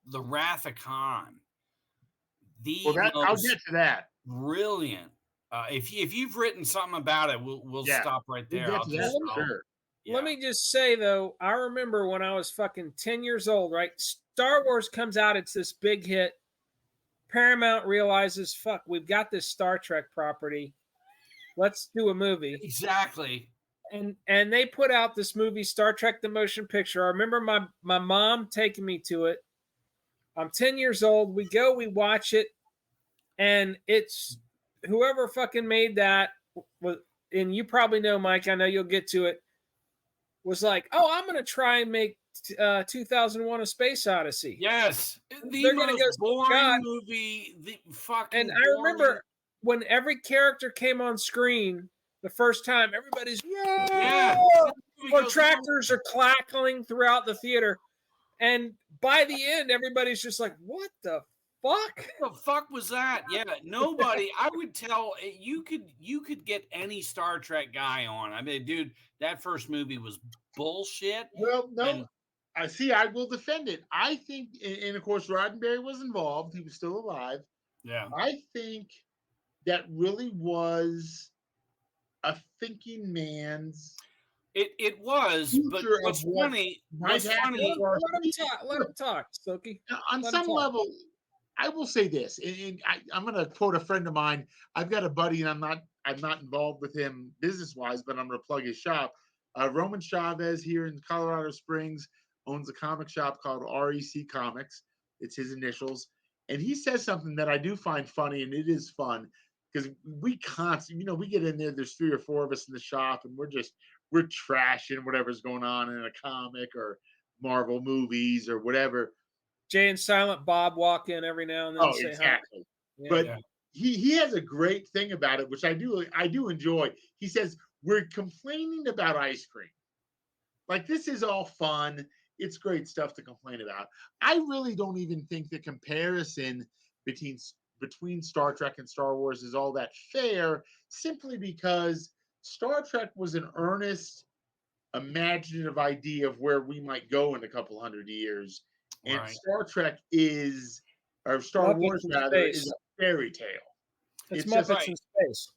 the Wrath of Khan. I'll get to that. Brilliant. If you've written something about it, we'll stop right there. Let me just say, though, I remember when I was fucking 10 years old, right? Star Wars comes out, it's this big hit. Paramount realizes, fuck, we've got this Star Trek property. Let's do a movie. Exactly. And they put out this movie, Star Trek: The Motion Picture. I remember my mom taking me to it. I'm 10 years old. We go, we watch it, and it's whoever fucking made that, and you probably know, Mike, I know you'll get to it, was like, oh, I'm going to try and make 2001: A Space Odyssey. Yes. The most boring movie. And I remember when every character came on screen the first time, everybody's, or tractors are clackling throughout the theater. And by the end, everybody's just like, what the fuck? What the fuck was that? Yeah, nobody. I would tell you could get any Star Trek guy on. I mean, dude, that first movie was bullshit. Well, no, I will defend it. I think, and of course, Roddenberry was involved. He was still alive. Yeah. I think that really was a thinking man's. It was, but what's funny? Let him talk, Silky. On some level, I will say this, and I'm going to quote a friend of mine. I've got a buddy, and I'm not involved with him business wise, but I'm going to plug his shop. Roman Chavez here in Colorado Springs owns a comic shop called REC Comics. It's his initials, and he says something that I do find funny, and it is fun because we constantly, we get in there. There's 3 or 4 of us in the shop, and we're trashing whatever's going on in a comic or Marvel movies or whatever. Jay and Silent Bob walk in every now and then. Oh, exactly. Yeah, but he has a great thing about it, which I do enjoy. He says, we're complaining about ice cream. Like, this is all fun. It's great stuff to complain about. I really don't even think the comparison between Star Trek and Star Wars is all that fair, simply because Star Trek was an earnest, imaginative idea of where we might go in a couple hundred years. And Star Trek is a fairy tale. It's Muppets in space.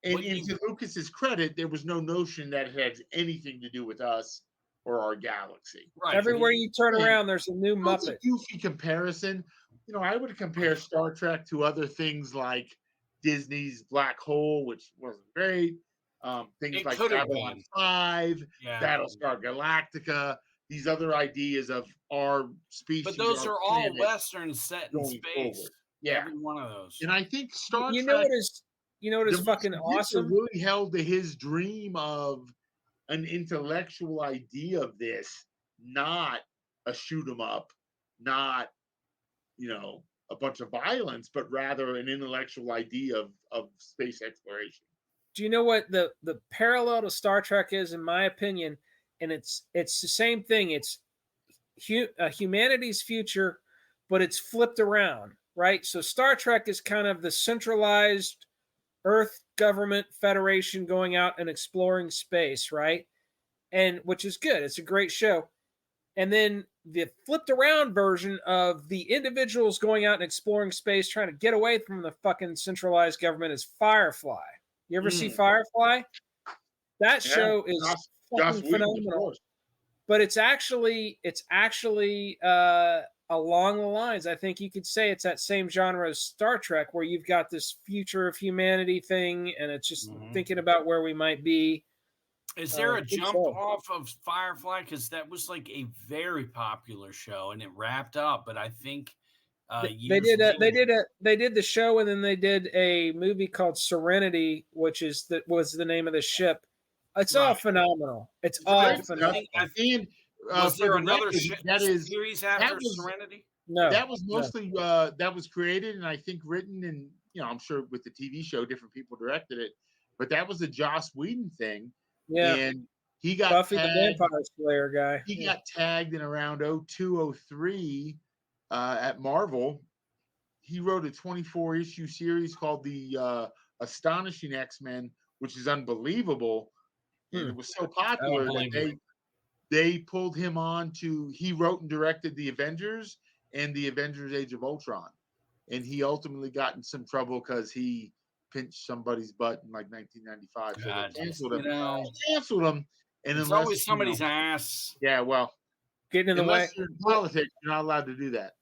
And to Lucas's credit, there was no notion that it had anything to do with us or our galaxy. Right. Everywhere you turn around, there's a new Muppet. It's a goofy comparison. I would compare Star Trek to other things like Disney's Black Hole, which wasn't great. Things like Babylon 5, Battlestar Galactica, these other ideas of our species. But those are all Westerns set in space. Forward. Yeah. Every one of those. And I think Star Trek. You know what is fucking awesome? Really held to his dream of an intellectual idea of this, not a shoot 'em up, not, a bunch of violence, but rather an intellectual idea of space exploration. Do you know what the parallel to Star Trek is, in my opinion? And it's the same thing. It's humanity's future, but it's flipped around, right? So Star Trek is kind of the centralized Earth government federation going out and exploring space, right? And which is good. It's a great show. And then the flipped around version of the individuals going out and exploring space, trying to get away from the fucking centralized government, is Firefly. You ever see Firefly? That show is Joss fucking Whedon, of phenomenal. course. But it's actually along the lines. I think you could say it's that same genre as Star Trek, where you've got this future of humanity thing, and it's just thinking about where we might be. Is there a jump off of Firefly? Because that was like a very popular show, and it wrapped up. But I think they did the show, and then they did a movie called Serenity, which was the name of the ship. It's all phenomenal. It's all phenomenal. Was there another series after Serenity? No, that was mostly that was created and I think written, and I'm sure with the TV show, different people directed it, but that was a Joss Whedon thing. Yeah, and he got Buffy tagged, the Vampire Slayer guy. He got tagged in around 0203 at Marvel. He wrote a 24-issue series called the Astonishing X-Men, which is unbelievable. And it was so popular that they pulled him on he wrote and directed the Avengers and the Avengers Age of Ultron. And he ultimately got in some trouble because he pinched somebody's butt in like 1995. So they canceled him. Canceled him. And it's always somebody's ass. Yeah, well. Getting in the way. Unless you're in politics, you're not allowed to do that.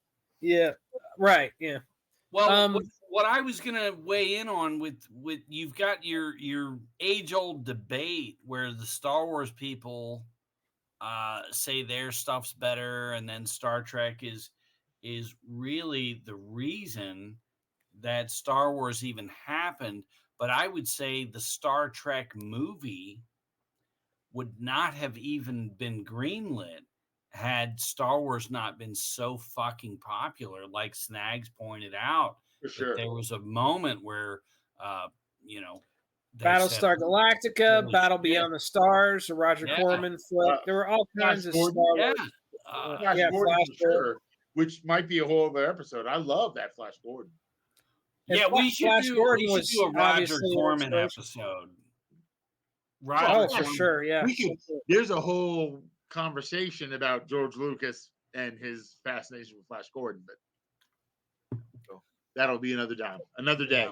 Yeah, right. Yeah. Well, what I was gonna weigh in on with you've got your age-old debate where the Star Wars people say their stuff's better, and then Star Trek is really the reason that Star Wars even happened. But I would say the Star Trek movie would not have even been greenlit had Star Wars not been so fucking popular. Like Snags pointed out, for sure, there was a moment where, Battlestar Galactica, Battle Beyond the Stars, the Roger Corman flick. There were all kinds of Star Wars. Flash Gordon, for sure, which might be a whole other episode. I love that Flash Gordon. Yeah, we should do a Roger Corman episode. For sure, yeah. There's a whole conversation about George Lucas and his fascination with Flash Gordon, but that'll be another day.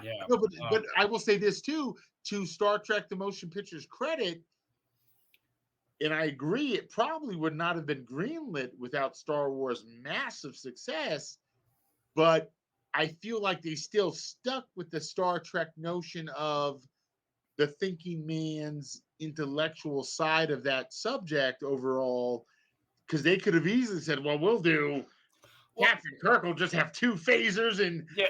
Yeah. No, but I will say this too, to Star Trek the Motion Picture's credit, and I agree, it probably would not have been greenlit without Star Wars' massive success, but I feel like they still stuck with the Star Trek notion of the thinking man's intellectual side of that subject overall, because they could have easily said, well, we'll do Captain Kirk will just have two phasers and they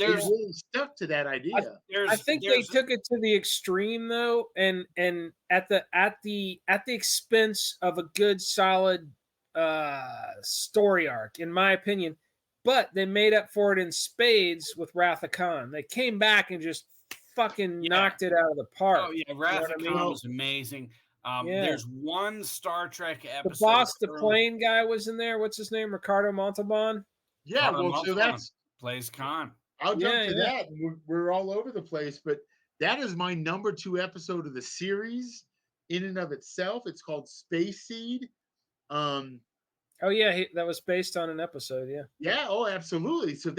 really stuck to that idea. I think they took it to the extreme though, and at the expense of a good solid story arc, in my opinion. But they made up for it in spades with Wrath of Khan. They came back and just fucking knocked it out of the park. Oh yeah, Wrath of Khan was amazing. There's one Star Trek episode. The boss, the plane guy was in there. What's his name? Ricardo Montalban. Yeah, so that's plays Khan. I'll jump to that. We're all over the place, but that is my number 2 episode of the series in and of itself. It's called Space Seed. Oh yeah, that was based on an episode. Yeah. Yeah. Oh, absolutely. So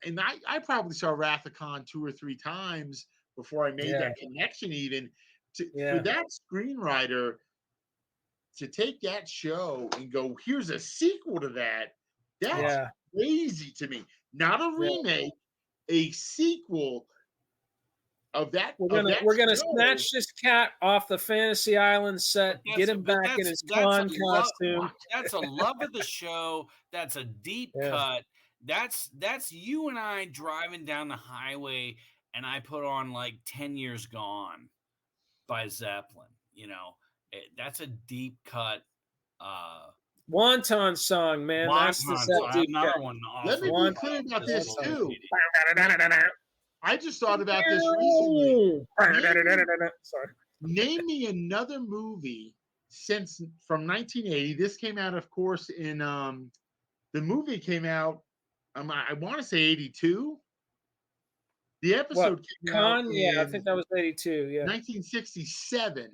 and I probably saw Wrath of Khan 2 or 3 times before I made that connection. Even for that screenwriter to take that show and go, here's a sequel to that. That's crazy to me. Not a remake, a sequel of that. We're gonna snatch this cat off the Fantasy Island set, get him back in his Khan costume. That's a love of the show. That's a deep cut. That's you and I driving down the highway, and I put on like 10 Years Gone by Zeppelin. That's a deep cut. Wonton song, man. That's the deep cut. Let me be clear about this too. I just thought about this recently. Sorry. Name me another movie from 1980. This came out, of course, in the movie came out. I want to say 82. The episode came out. I think that was 82. Yeah, 1967.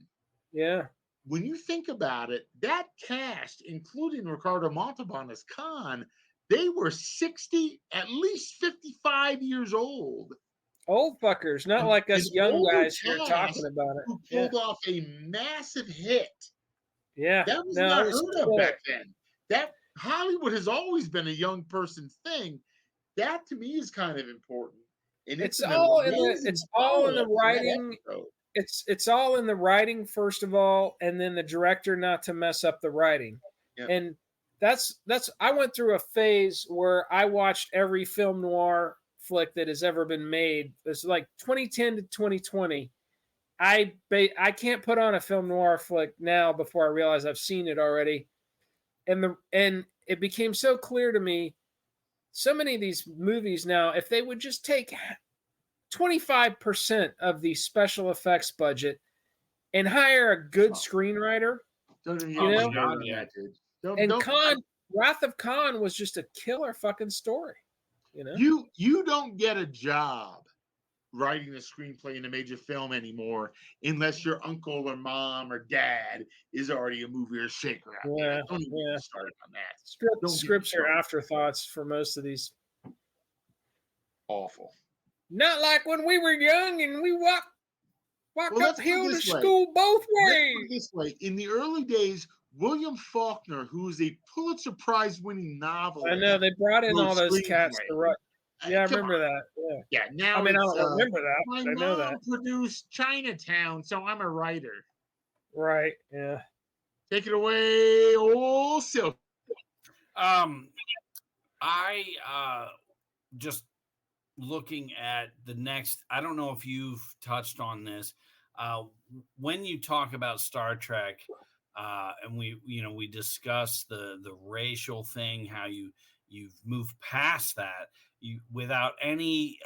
Yeah. When you think about it, that cast, including Ricardo Montalban as Khan, they were 60, at least 55 years old. Old fuckers, not like us young guys here cast talking about it. Who pulled off a massive hit. Yeah. That was No, not it was heard of cool. back then. That Hollywood has always been a young person's thing. That to me is kind of important. And It's all in the writing. episode. It's all in the writing, first of all, and then the director not to mess up the writing. Yep. And that's I went through a phase where I watched every film noir flick that has ever been made. It's like 2010 to 2020. I can't put on a film noir flick now before I realize I've seen it already. And it became so clear to me, so many of these movies now, if they would just take 25% of the special effects budget and hire a good screenwriter, Wrath of Khan was just a killer fucking story. You don't get a job writing a screenplay in a major film anymore unless your uncle or mom or dad is already a movie or shaker out there. Don't even get started on that. Scripts are afterthoughts for most of these. Awful. Not like when we were young and we walked uphill to school both ways. Let's put it this way. In the early days, William Faulkner, who is a Pulitzer Prize winning novelist. I know they brought in all those cats to write. Yeah, I remember that. Yeah. Now I mean, I don't remember that. My I know mom that. produced Chinatown, so I'm a writer. Right. Yeah. Take it away, old Silky. I just looking at the next. I don't know if you've touched on this. When you talk about Star Trek, and we discuss the racial thing, how you've moved past that. You without any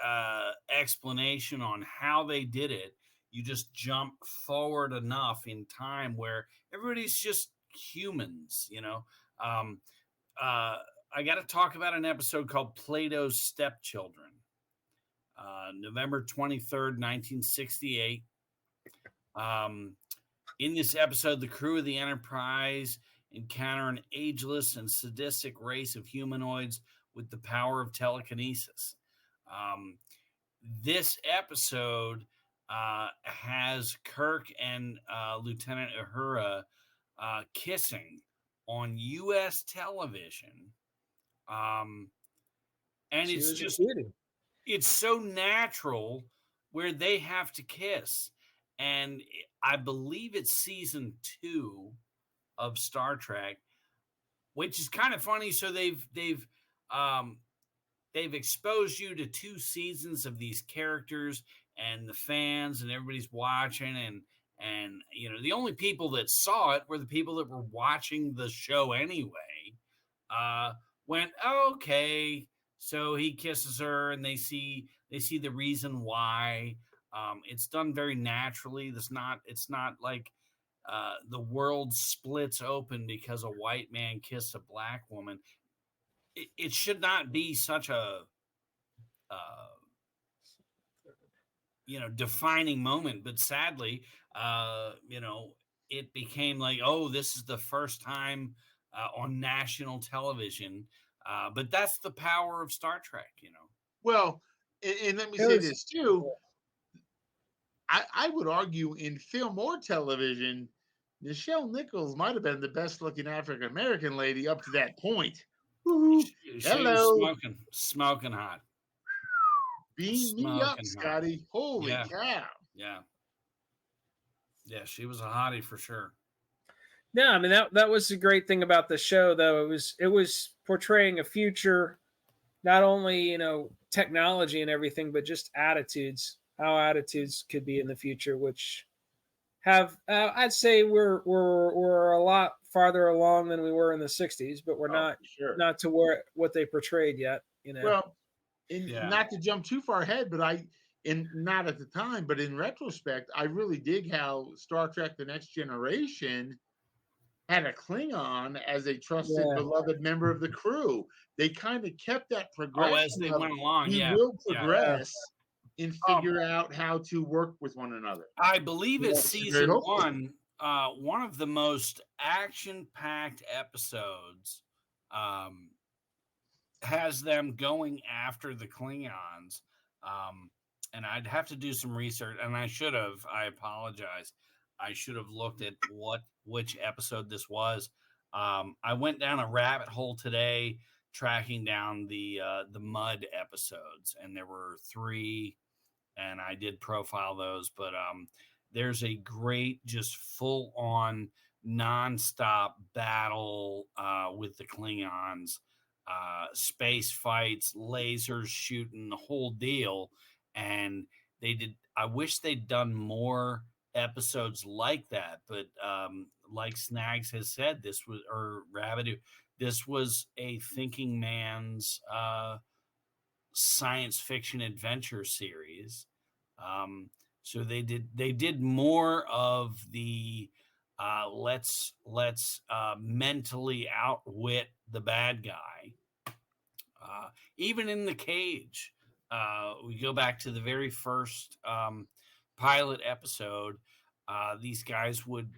explanation on how they did it, you just jump forward enough in time where everybody's just humans, I got to talk about an episode called Plato's Stepchildren, November 23rd, 1968. In this episode, the crew of the Enterprise encounter an ageless and sadistic race of humanoids with the power of telekinesis. This episode has Kirk and Lieutenant Uhura kissing on U.S. television. And it's so natural where they have to kiss. And I believe it's season 2 of Star Trek, which is kind of funny. So they've exposed you to 2 seasons of these characters and the fans and everybody's watching, and the only people that saw it were the people that were watching the show anyway. Went, okay, so he kisses her and they see the reason why. It's done very naturally. It's not like the world splits open because a white man kissed a black woman. It should not be such a defining moment, but sadly, it became like, oh, this is the first time on national television. But that's the power of Star Trek, Well, and let me say this too. I would argue in film or television, Nichelle Nichols might have been the best looking African American lady up to that point. Hello. Was smoking hot. Beam me up, Scotty. Holy cow. Yeah. Yeah, she was a hottie for sure. No, I mean that was the great thing about the show, though. It was portraying a future, not only technology and everything, but just attitudes. How attitudes could be in the future, which have I'd say we're a lot farther along than we were in the '60s, but we're not to what they portrayed yet. Well, not to jump too far ahead, but not at the time, but in retrospect, I really dig how Star Trek: The Next Generation had a Klingon as a trusted, beloved member of the crew. They kind of kept that progression. As they went along, we will progress and figure out how to work with one another. I believe it's season 1. One of the most action-packed episodes has them going after the Klingons. and I'd have to do some research, and I should have. I apologize. I should have looked at which episode this was. I went down a rabbit hole today tracking down the mud episodes, and there were 3, and I did profile those. But there's a great, just full on, nonstop battle with the Klingons, space fights, lasers shooting, the whole deal. And they did. I wish they'd done more episodes like that, but like Snags has said, this was, or Rabbit, this was a thinking man's science fiction adventure series. So they did more of the let's mentally outwit the bad guy. Even in the cage, we go back to the very first pilot episode. These guys would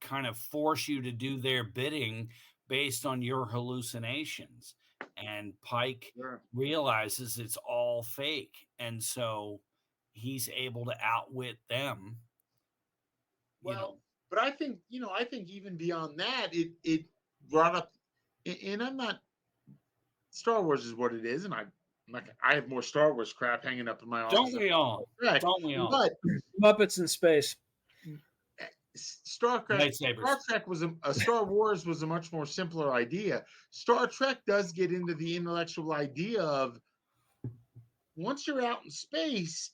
kind of force you to do their bidding based on your hallucinations, and Pike realizes it's all fake, and so he's able to outwit them. But I think even beyond that, it brought up, and I'm not, Star Wars is what it is, and I have more Star Wars crap hanging up in my office. Don't we all? Don't we all? But Muppets in space. Star Trek was Star Wars was a much more simpler idea. Star Trek does get into the intellectual idea of, once you're out in space,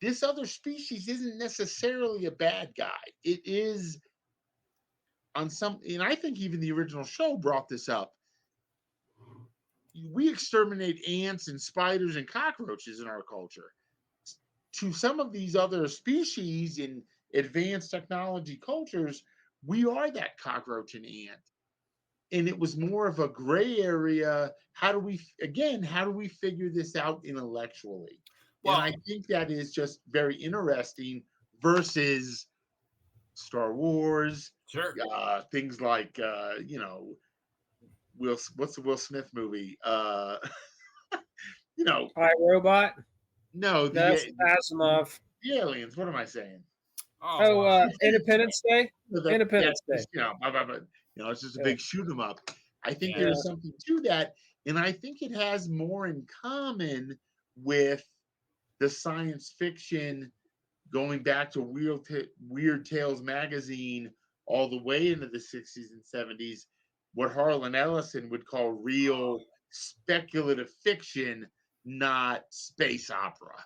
this other species isn't necessarily a bad guy. It is on some, and I think even the original show brought this up. We exterminate ants and spiders and cockroaches in our culture. To some of these other species in advanced technology cultures, we are that cockroach and ant. And it was more of a gray area. How do we figure this out intellectually? Well, and I think that is just very interesting versus Star Wars. Sure. Things like, what's the Will Smith movie? iRobot? No, that's Asimov. The aliens. What am I saying? Independence Day. Independence Day. It's just a big shoot 'em up. I think there's something to that, and I think it has more in common with the science fiction going back to Weird Tales magazine all the way into the 60s and 70s, what Harlan Ellison would call real speculative fiction, not space opera.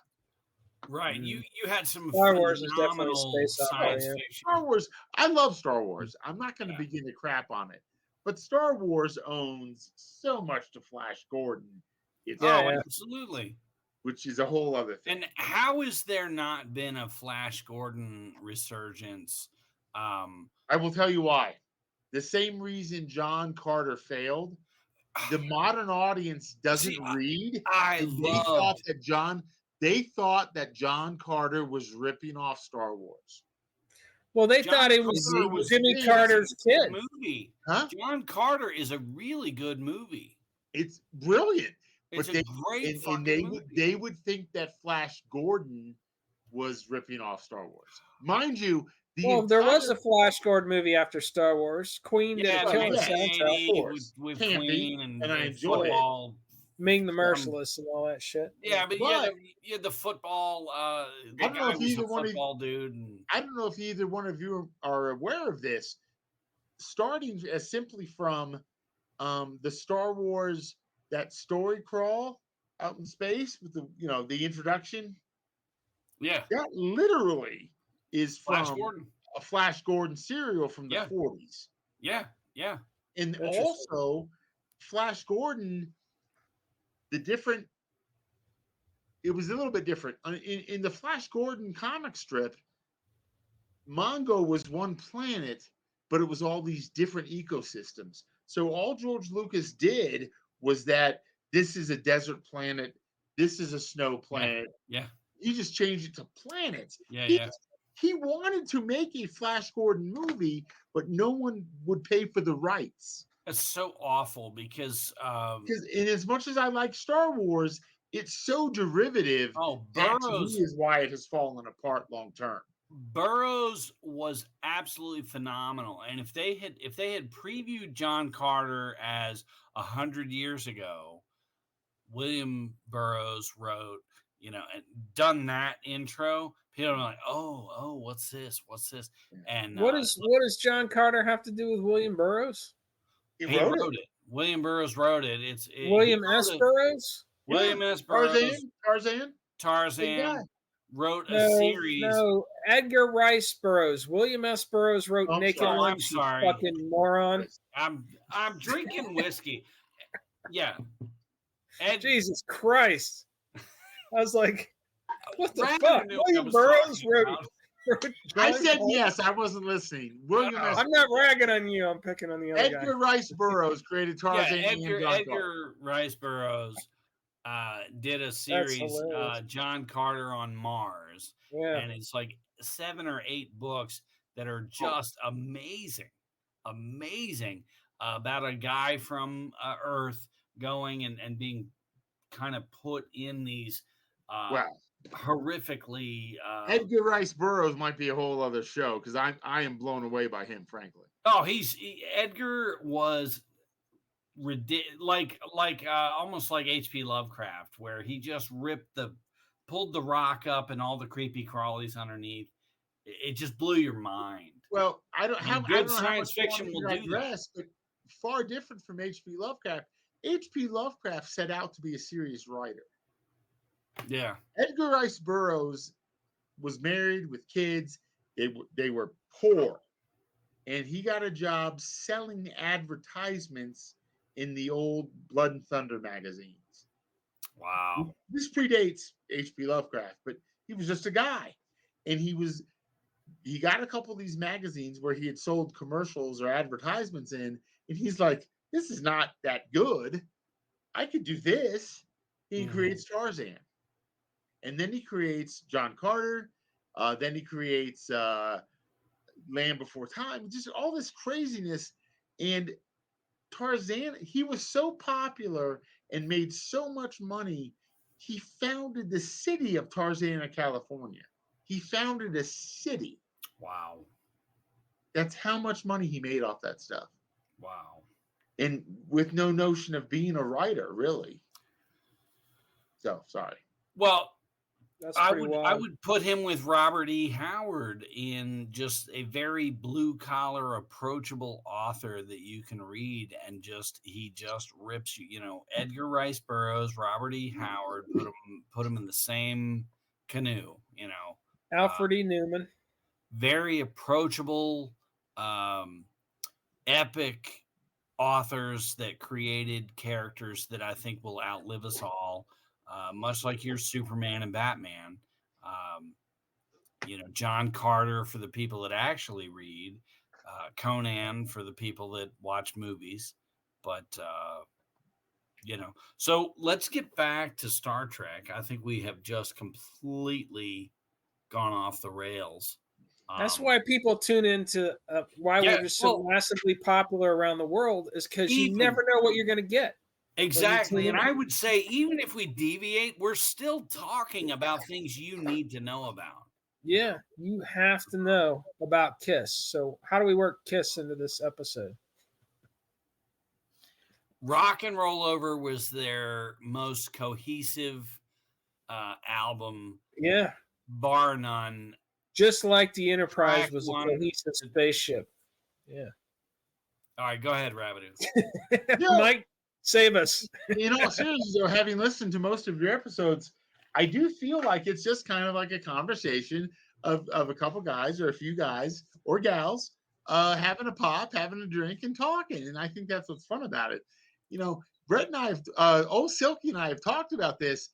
Right. You had some Star Wars is definitely space science opera, fiction. Star Wars, I love Star Wars. I'm not going to begin to crap on it. But Star Wars owns so much to Flash Gordon. Absolutely. Which is a whole other thing. And how has there not been a Flash Gordon resurgence? I will tell you why. The same reason John Carter failed. The modern audience doesn't read. They thought that John Carter was ripping off Star Wars. Well, they thought it was Jimmy Carter's kid. Movie. Huh? John Carter is a really good movie. It's brilliant. It's a great movie. They would think that Flash Gordon was ripping off Star Wars. Mind you, there was a Flash Gordon movie after Star Wars. Queen did a killer soundtrack with Queen and I enjoy football. Ming the Merciless and all that shit. Yeah, but you had the football. The guy was a football dude. I don't know if either one of you are aware of this. Starting as simply from the Star Wars, that story crawl out in space with the introduction. Yeah, that literally is Flash from Gordon. A Flash Gordon serial from the 40s. Yeah. And also, Flash Gordon, it was a little bit different. In the Flash Gordon comic strip, Mongo was one planet, but it was all these different ecosystems. So all George Lucas did was that this is a desert planet, this is a snow planet. Yeah. He just changed it to planets. Yeah. He wanted to make a Flash Gordon movie, but no one would pay for the rights. That's so awful because in as much as I like Star Wars, it's so derivative. Oh, That to me Burroughs. is why it has fallen apart long term. Burroughs was absolutely phenomenal, and if they had previewed John Carter as 100 years ago, William Burroughs wrote, and done that intro, people are like, oh, what's this? And what does John Carter have to do with William Burroughs? he wrote it. William Burroughs wrote it. William S. Burroughs. William S. Burroughs. Tarzan. Tarzan wrote a No, series. no, Edgar Rice Burroughs. William S. Burroughs wrote Naked Lunch. I'm sorry, you fucking moron. I'm drinking whiskey. Yeah. Jesus Christ. I was like, what the Brandon fuck? knew what I William was Burroughs talking wrote. about. I said yes. I wasn't listening. William S. I'm not ragging on you. I'm picking on the other Edgar guy. Rice Burroughs created Tarzan. Yeah, Edgar Rice Burroughs did a series, John Carter on Mars. Yeah. And it's like 7 or 8 books that are just amazing about a guy from Earth going and being kind of put in these horrificidally. Edgar Rice Burroughs might be a whole other show because I am blown away by him, frankly. Oh, Edgar was almost like H.P. Lovecraft, where he just pulled the rock up and all the creepy crawlies underneath. It just blew your mind. Well, I don't know science fiction will do that, but far different from H.P. Lovecraft. H.P. Lovecraft set out to be a serious writer. Yeah. Edgar Rice Burroughs was married with kids. They were poor. And he got a job selling advertisements in the old Blood and Thunder magazines. Wow. This predates H.P. Lovecraft, but he was just a guy. And he got a couple of these magazines where he had sold commercials or advertisements in, and he's like, this is not that good. I could do this. He creates Tarzan. And then he creates John Carter. Then he creates Land Before Time. Just all this craziness. And Tarzan, he was so popular and made so much money, he founded the city of Tarzana, California. He founded a city. Wow. That's how much money he made off that stuff. Wow. And with no notion of being a writer, really. So, sorry. Well, I wild. would put him with Robert E. Howard in just a very blue collar, approachable author that you can read, and he just rips you. Edgar Rice Burroughs, Robert E. Howard, put him in the same canoe. Alfred E. Newman, very approachable, epic authors that created characters that I think will outlive us all. Much like your Superman and Batman, John Carter for the people that actually read, Conan for the people that watch movies. But, so let's get back to Star Trek. I think we have just completely gone off the rails. That's why people tune into why we're just so massively popular around the world, is because you never know what you're going to get. Exactly. And I would say, even if we deviate, we're still talking about things you need to know about. Yeah, you have to know about KISS. So how do we work KISS into this episode? Rock and Roll Over was their most cohesive album. Yeah. Bar none. Just like the Enterprise was a cohesive spaceship. Yeah. All right, go ahead, Rabbit. Mike, save us. In all seriousness, though, having listened to most of your episodes, I do feel like it's just kind of like a conversation of a couple guys or a few guys or gals having a pop, having a drink, and talking. And I think that's what's fun about it. Brett and I old Silky and I have talked about this.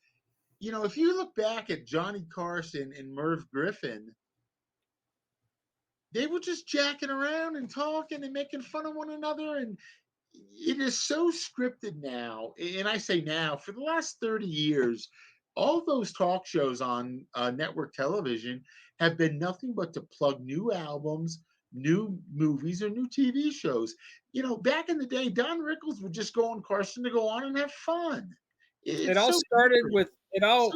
If you look back at Johnny Carson and Merv Griffin, they were just jacking around and talking and making fun of one another. And it is so scripted now. And I say now, for the last 30 years, all those talk shows on network television have been nothing but to plug new albums, new movies, or new TV shows. Back in the day, Don Rickles would just go on Carson to go on and have fun. It all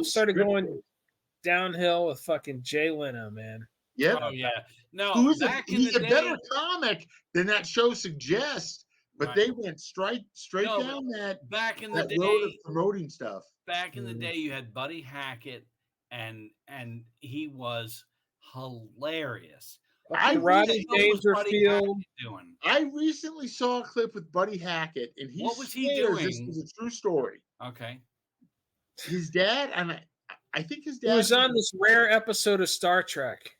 started going downhill with fucking Jay Leno, man. Yeah. Oh yeah. No, he's a better comic than that show suggests, but they went straight down that back in the day road of promoting stuff. Back in the day, you had Buddy Hackett, and he was hilarious. Rodney Dangerfield. I recently saw a clip with Buddy Hackett, and what was he doing? This was a true story. Okay. His dad, and I think his dad was on this rare episode of Star Trek.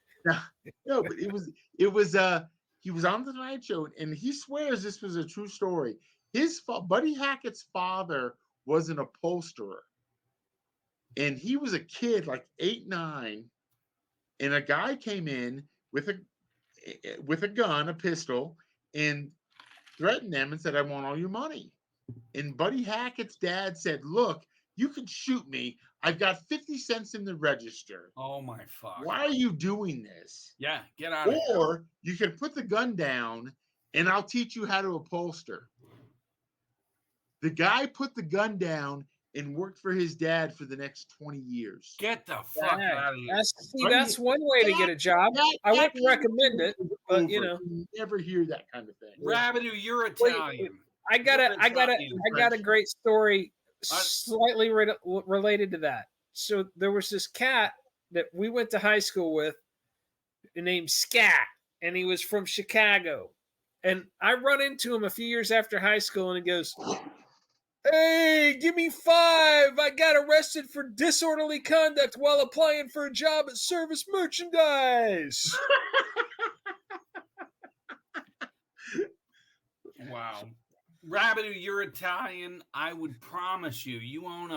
No, but he was on the Tonight Show, and he swears this was a true story. Buddy Hackett's father was an upholsterer, and he was a kid, like 8, 9, and a guy came in with a gun, a pistol, and threatened them and said, "I want all your money." And Buddy Hackett's dad said, "Look, you can shoot me. I've got 50 cents in the register." Oh my fuck. Why are you doing this? Yeah, get out of here. Or you can put the gun down and I'll teach you how to upholster. The guy put the gun down and worked for his dad for the next 20 years. Get the fuck out of here. That's one way to get a job. I wouldn't recommend it, but you never hear that kind of thing. Rabideau, you're Italian. I got a great story slightly related to that. So there was this cat that we went to high school with named Scat, and he was from Chicago. And I run into him a few years after high school, and he goes, "Hey, give me 5. I got arrested for disorderly conduct while applying for a job at Service Merchandise." Wow. Rabideau, you're Italian. I would promise you own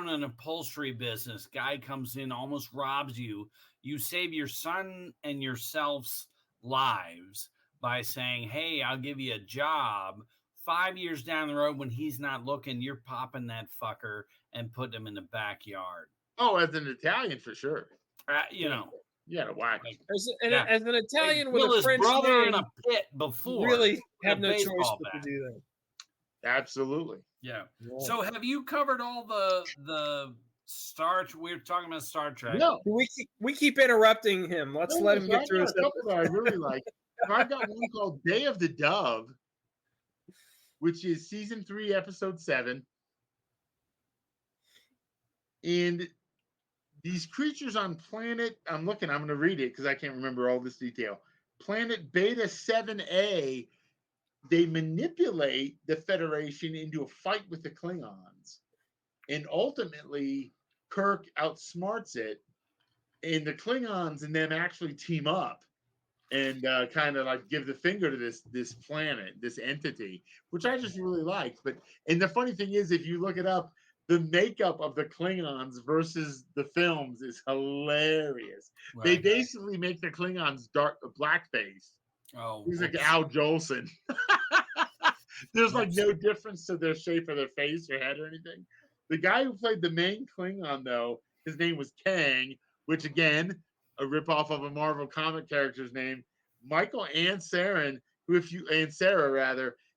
an upholstery business. Guy comes in, almost robs you. You save your son and yourself's lives by saying, "Hey, I'll give you a job." 5 years down the road, when he's not looking, you're popping that fucker and putting him in the backyard. Oh, as an Italian, for sure. You know. Yeah, whack. As an Italian with a French brother name, in a pit before. Really have no choice but to do that. Absolutely. Yeah. So have you covered all the we're talking about Star Trek? No. We keep interrupting him. Let's let him get through his couple that I really like. I've got one called Day of the Dove, which is season 3, episode 7. And these creatures on planet, I'm going to read it because I can't remember all this detail. Planet Beta 7A, they manipulate the Federation into a fight with the Klingons. And ultimately, Kirk outsmarts it, and the Klingons and them actually team up and kind of like give the finger to this planet, this entity, which I just really liked. And the funny thing is, if you look it up, the makeup of the Klingons versus the films is hilarious. Right. They basically make the Klingons blackface. Oh, he's like Al Jolson. There's like no difference to their shape of their face or head or anything. The guy who played the main Klingon, though, his name was Kang, which again, a ripoff of a Marvel comic character's name, Michael Ansara,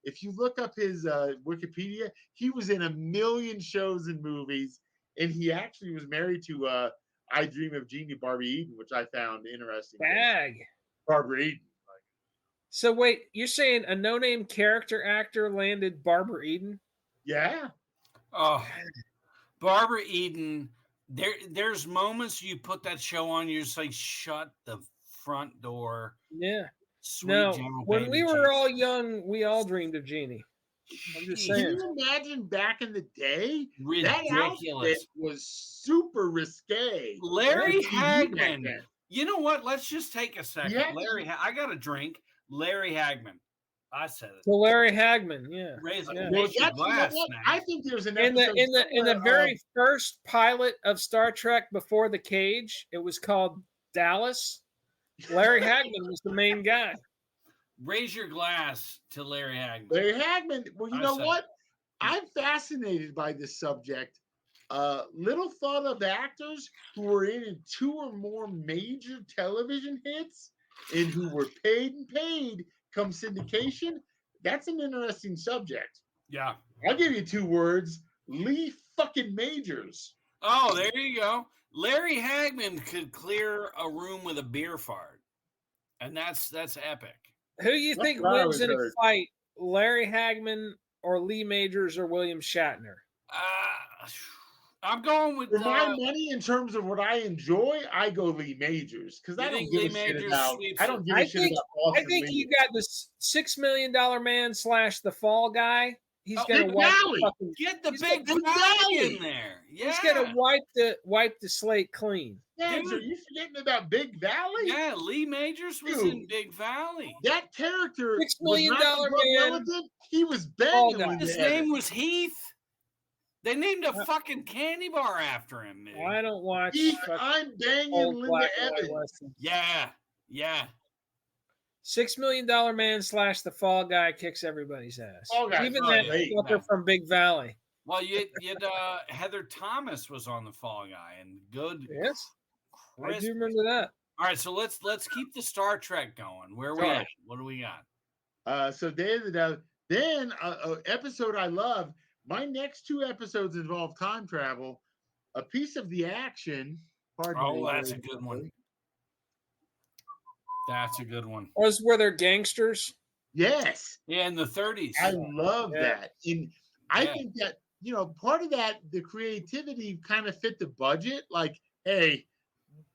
if you look up his Wikipedia, he was in a million shows and movies, and he actually was married to I Dream of Jeannie, Barbara Eden, which I found interesting. Barbara Eden. So wait, you're saying a no-name character actor landed Barbara Eden? Yeah. Oh, Barbara Eden. There's moments you put that show on, you're just like, shut the front door. Yeah. When we were all young, we all dreamed of Jeannie. I'm just saying. Can you imagine back in the day? Ridiculous. That outfit was super risque. Larry Hagman. You know what? Let's just take a second. Yeah. I got a drink. Larry Hagman. I said it. So Larry Hagman, yeah. Raise your glass. I think there's an episode in the very first pilot of Star Trek before the cage. It was called Dallas. Larry Hagman was the main guy. Raise your glass to Larry Hagman. Larry Hagman. Well, you know what? I'm fascinated by this subject. Little thought of actors who were in 2 or more major television hits and who were paid come syndication. That's an interesting subject. Yeah. I'll give you 2 words. Lee fucking Majors. Oh, there you go. Larry Hagman could clear a room with a beer fart, and that's epic. Who you think wins in a fight, Larry Hagman or Lee Majors or William Shatner? I'm going with for my money in terms of what I enjoy. I go Lee Majors because I don't give a shit about. I don't give a shit about Austin I think Lee. you got the $6 million man / the fall guy. He's gonna get the big Valley in there. Yeah. He's gonna wipe the slate clean. Snags, are you forgetting about Big Valley? Yeah, Lee Majors was in Big Valley. That character, $6 million man. He was banging. His name was Heath. They named a fucking candy bar after him, man. I don't watch. I'm banging Linda Evans. Yeah. $6 million man / the fall guy kicks everybody's ass. Even that fucker from Big Valley. Well, you'd Heather Thomas was on the Fall Guy, and good. Yes, I do remember that. All right, so let's keep the Star Trek going. Where are we at? What do we got? So Day of the Devil. Then episode I love. My next 2 episodes involve time travel. A piece of the action. That's a good one. That's a good one. Were there gangsters? Yes. Yeah, in the 30s. I love that. And I think that, part of that, the creativity kind of fit the budget. Like, hey,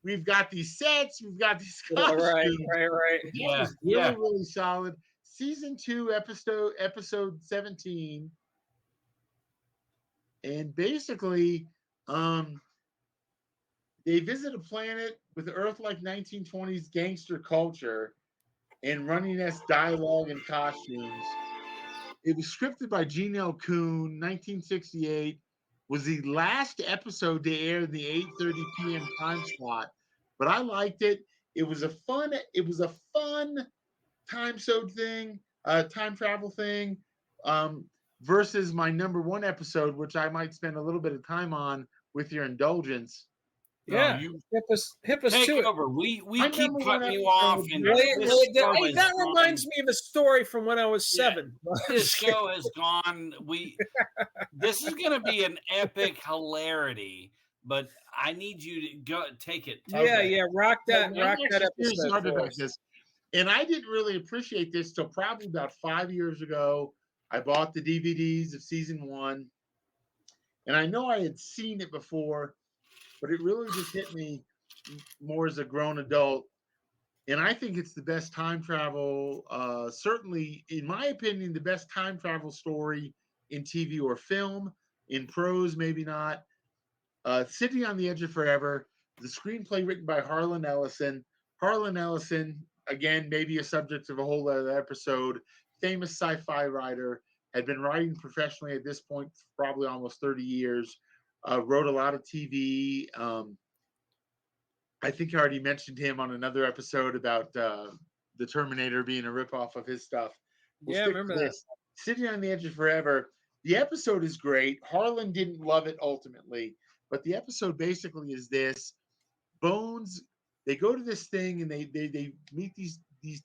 we've got these sets, we've got these costumes. Right. Yeah. Really solid. Season 2, episode 17. And basically, they visit a planet with Earth-like 1920s gangster culture and running-esque dialogue and costumes. It was scripted by Gene L. Kuhn, 1968. Was the last episode to air in the 8:30 p.m. time slot, but I liked it. It was a fun time travel thing. Versus my number 1 episode, which I might spend a little bit of time on with your indulgence. Yeah, hip us to it. Over. We keep cutting you off. And that reminds me of a story from when I was 7. This show has gone. This is going to be an epic hilarity, but I need you to go take it. Rock that episode. Like this. And I didn't really appreciate this till probably about 5 years ago. I bought the DVDs of season 1, and I know I had seen it before, but it really just hit me more as a grown adult. And I think it's the best time travel, certainly, in my opinion, the best time travel story in TV or film. In prose, maybe not. Sitting on the Edge of Forever, the screenplay written by Harlan Ellison. Harlan Ellison, again, maybe a subject of a whole other episode, famous sci-fi writer, had been writing professionally at this point for probably almost 30 years, wrote a lot of TV. I think I already mentioned him on another episode about the Terminator being a ripoff of his stuff. I remember that. Sitting on the Edge of Forever. The episode is great. Harlan didn't love it ultimately, but the episode basically is this. Bones, they go to this thing and they meet these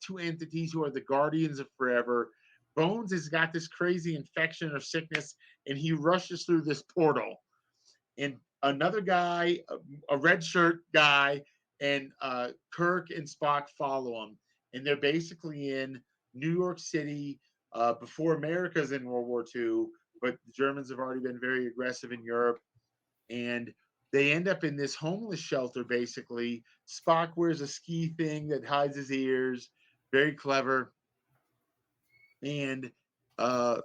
2 entities who are the guardians of forever. Bones has got this crazy infection or sickness, and he rushes through this portal. And another guy, a red shirt guy, and Kirk and Spock follow him. And they're basically in New York City before America's in World War II, but the Germans have already been very aggressive in Europe. And they end up in this homeless shelter, basically. Spock wears a ski thing that hides his ears. Very clever. And I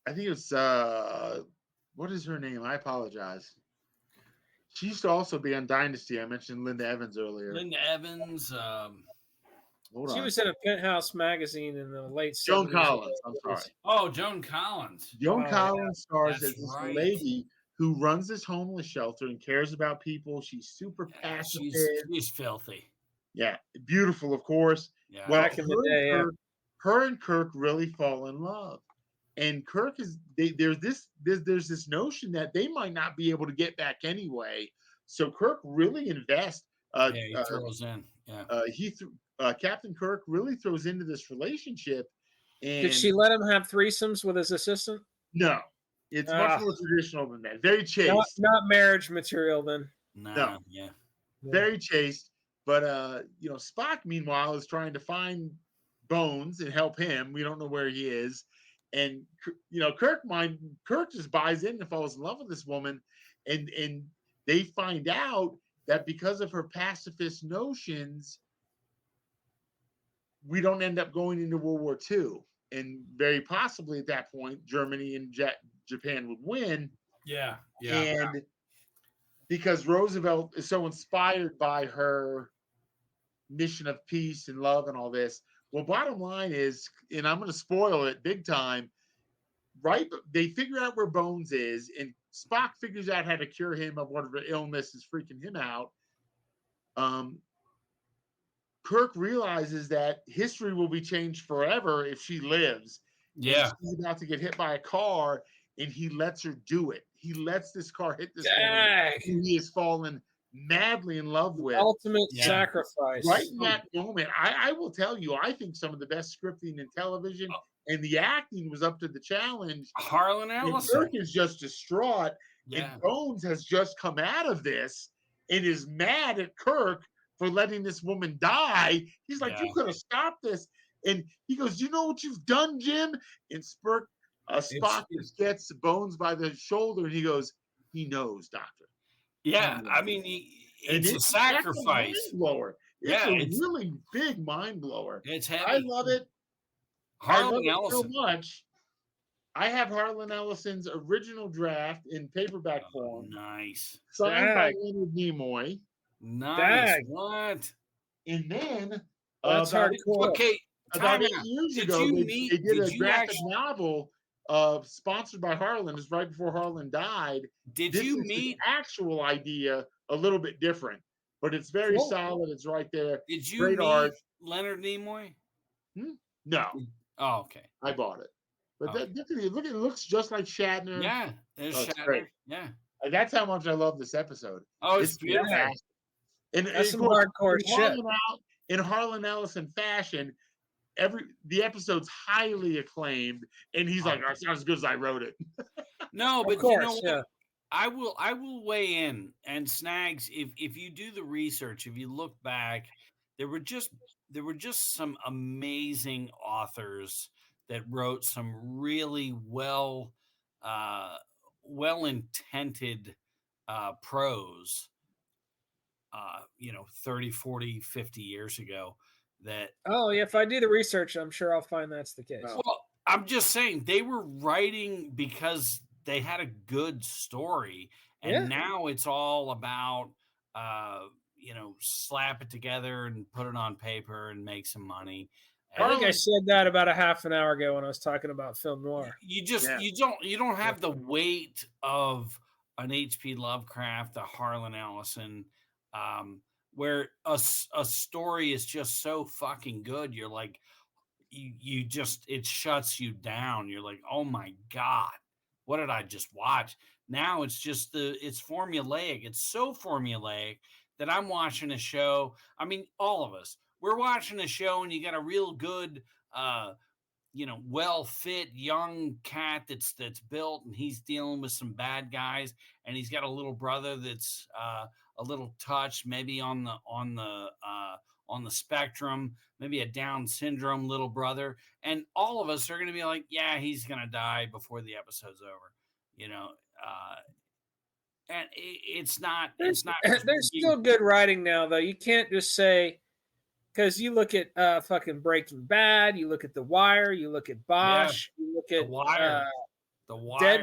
think it's what is her name? I apologize. She used to also be on Dynasty. I mentioned Linda Evans earlier. Linda Evans. She was in a Penthouse magazine in the late 70s. Joan Collins. I'm sorry. Oh, Joan Collins. Joan Collins stars as this lady who runs this homeless shelter and cares about people. She's super passionate. She's filthy. Yeah, beautiful, of course. Yeah. Well, back in the day, her and Kirk really fall in love, and Kirk is there's this notion that they might not be able to get back anyway. So Kirk really invests. He throws in. Yeah. Captain Kirk really throws into this relationship. And did she let him have threesomes with his assistant? No. It's much more traditional than that. Very chaste. Not marriage material then. No. Yeah. Very chaste. But Spock, meanwhile, is trying to find Bones and help him. We don't know where he is. And Kirk just buys in and falls in love with this woman. And they find out that because of her pacifist notions, we don't end up going into World War II. And very possibly at that point, Germany and Japan would win. Yeah. And because Roosevelt is so inspired by her mission of peace and love and all this. Well, bottom line is, and I'm going to spoil it big time, right? They figure out where Bones is, and Spock figures out how to cure him of whatever illness is freaking him out. Kirk realizes that history will be changed forever if she lives. Yeah. And she's about to get hit by a car, and he lets her do it. He lets this car hit this woman who he has fallen madly in love with. Ultimate sacrifice. Right in that moment, I will tell you, I think some of the best scripting in television and the acting was up to the challenge. Harlan Ellison. Kirk is just distraught, and Bones has just come out of this and is mad at Kirk for letting this woman die. He's like, you could have stopped this. And he goes, you know what you've done, Jim? And Spock gets Bones by the shoulder, and he goes, he knows, Doctor. Yeah, I mean, it's a sacrifice. It's a mind blower. It's a really big mind blower. It's heavy. I love it. Harlan Ellison. So much. I have Harlan Ellison's original draft in paperback form. Nice. Signed by Leonard Nimoy. Nice. What? And then that's hardcore. Okay. About 8 years ago, they did a graphic novel sponsored by Harlan. It's right before Harlan died. Did you meet the actual idea a little bit different, but it's very solid. It's right there. Did you Great meet art. Leonard Nimoy? No. Oh, okay. I bought it. But look, it looks just like Shatner. Yeah, there's Shatner. Great. Yeah. That's how much I love this episode. Oh, it's beautiful. Fantastic. And that's some hardcore shit. In Harlan Ellison fashion, the episode's highly acclaimed, and he's like, "That's not as good as I wrote it." No, but you know what? I will weigh in. And Snags, if you do the research, if you look back, there were just some amazing authors that wrote some really well intended prose 30, 40, 50 years ago. That if I do the research, I'm sure I'll find that's the case. Well, I'm just saying they were writing because they had a good story, and now it's all about slap it together and put it on paper and make some money. I think I said that about a half an hour ago when I was talking about film noir. You don't have the weight of an H.P. Lovecraft, a Harlan Ellison, where a story is just so fucking good. You're like, it shuts you down. You're like, oh my God, what did I just watch? Now it's just it's formulaic. It's so formulaic that I'm watching a show. I mean, all of us, we're watching a show and you got a real good, well-fit young cat that's built, and he's dealing with some bad guys, and he's got a little brother that's a little touched, maybe on the spectrum, maybe a Down syndrome little brother, and all of us are going to be like, yeah, he's going to die before the episode's over, and it's not. There's still good writing now, though. You can't just say, because you look at fucking Breaking Bad, you look at The Wire, you look at Bosch, you look at The Wire.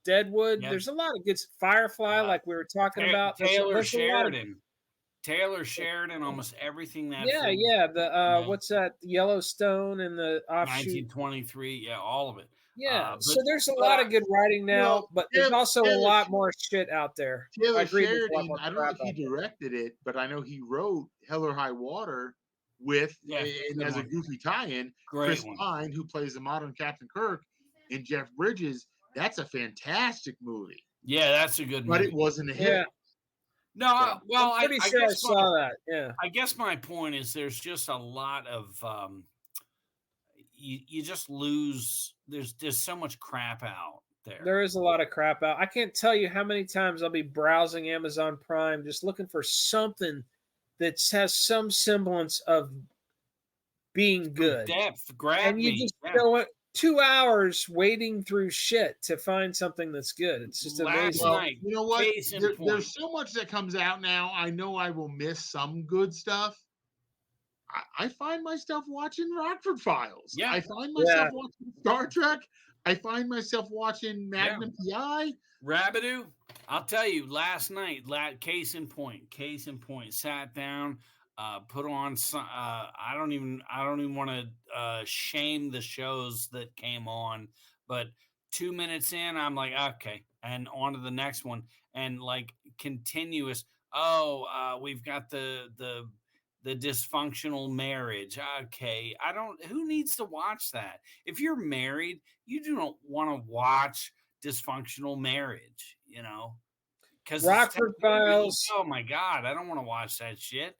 Deadwood. There's a lot of good Firefly, like we were talking about. Taylor Sheridan, almost everything that. The what's that? Yellowstone and the offshoot. 1923. All of it. So there's a lot of good writing now, but there's also a lot more shit out there. Taylor Sheridan, I don't know if he directed it, but I know he wrote Hell or High Water with, and as a goofy tie-in, Chris Pine, who plays the modern Captain Kirk, and Jeff Bridges. That's a fantastic movie. Yeah, that's a good movie. But it wasn't a hit. Yeah. No, well, I'm pretty sure I saw that. Yeah. I guess my point is there's just a lot of you just lose. There's so much crap out there. There is a lot of crap out. I can't tell you how many times I'll be browsing Amazon Prime just looking for something that has some semblance of being good. Depth, grab and you me. just go 2 hours wading through shit to find something that's good. It's just amazing. Well, you know what? There's so much that comes out now. I know I will miss some good stuff. I find myself watching Rockford Files. Yeah. I find myself watching Star Trek. I find myself watching Magnum PI. Rabideau, I'll tell you, last night, case in point, sat down, put on some, I don't even want to shame the shows that came on, but 2 minutes in, I'm like, okay, and on to the next one, and like continuous. We've got the dysfunctional marriage. Okay, who needs to watch that? If you're married, you do not want to watch dysfunctional marriage, because Rockford Files. Oh my God, I don't want to watch that shit.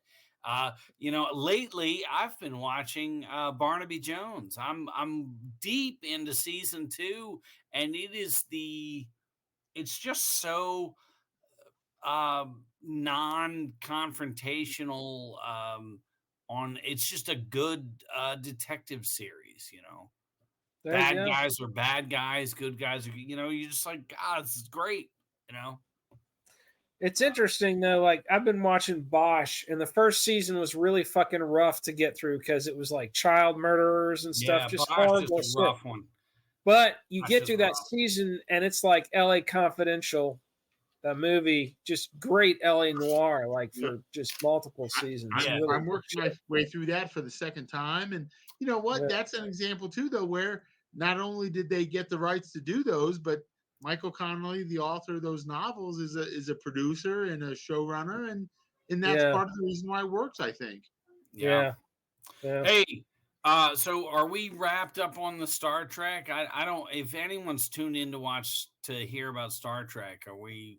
Lately I've been watching Barnaby Jones. I'm deep into season 2, and it's just so non-confrontational. It's just a good detective series. Bad guys are bad guys, good guys are, you're just like, God, this is great. It's interesting though. Like I've been watching Bosch, and the first season was really fucking rough to get through because it was like child murderers and stuff. Just Bosch horrible is a rough one. But you get through that season, and it's like L.A. Confidential, that movie, just great L.A. noir, like for just multiple seasons. I'm working my way through that for the second time, and you know what? That's an example too, though, where not only did they get the rights to do those, but Michael Connelly, the author of those novels, is a producer and a showrunner, and that's part of the reason why it works, I think. Yeah. Hey, so are we wrapped up on the Star Trek? I don't. If anyone's tuned in to hear about Star Trek, have we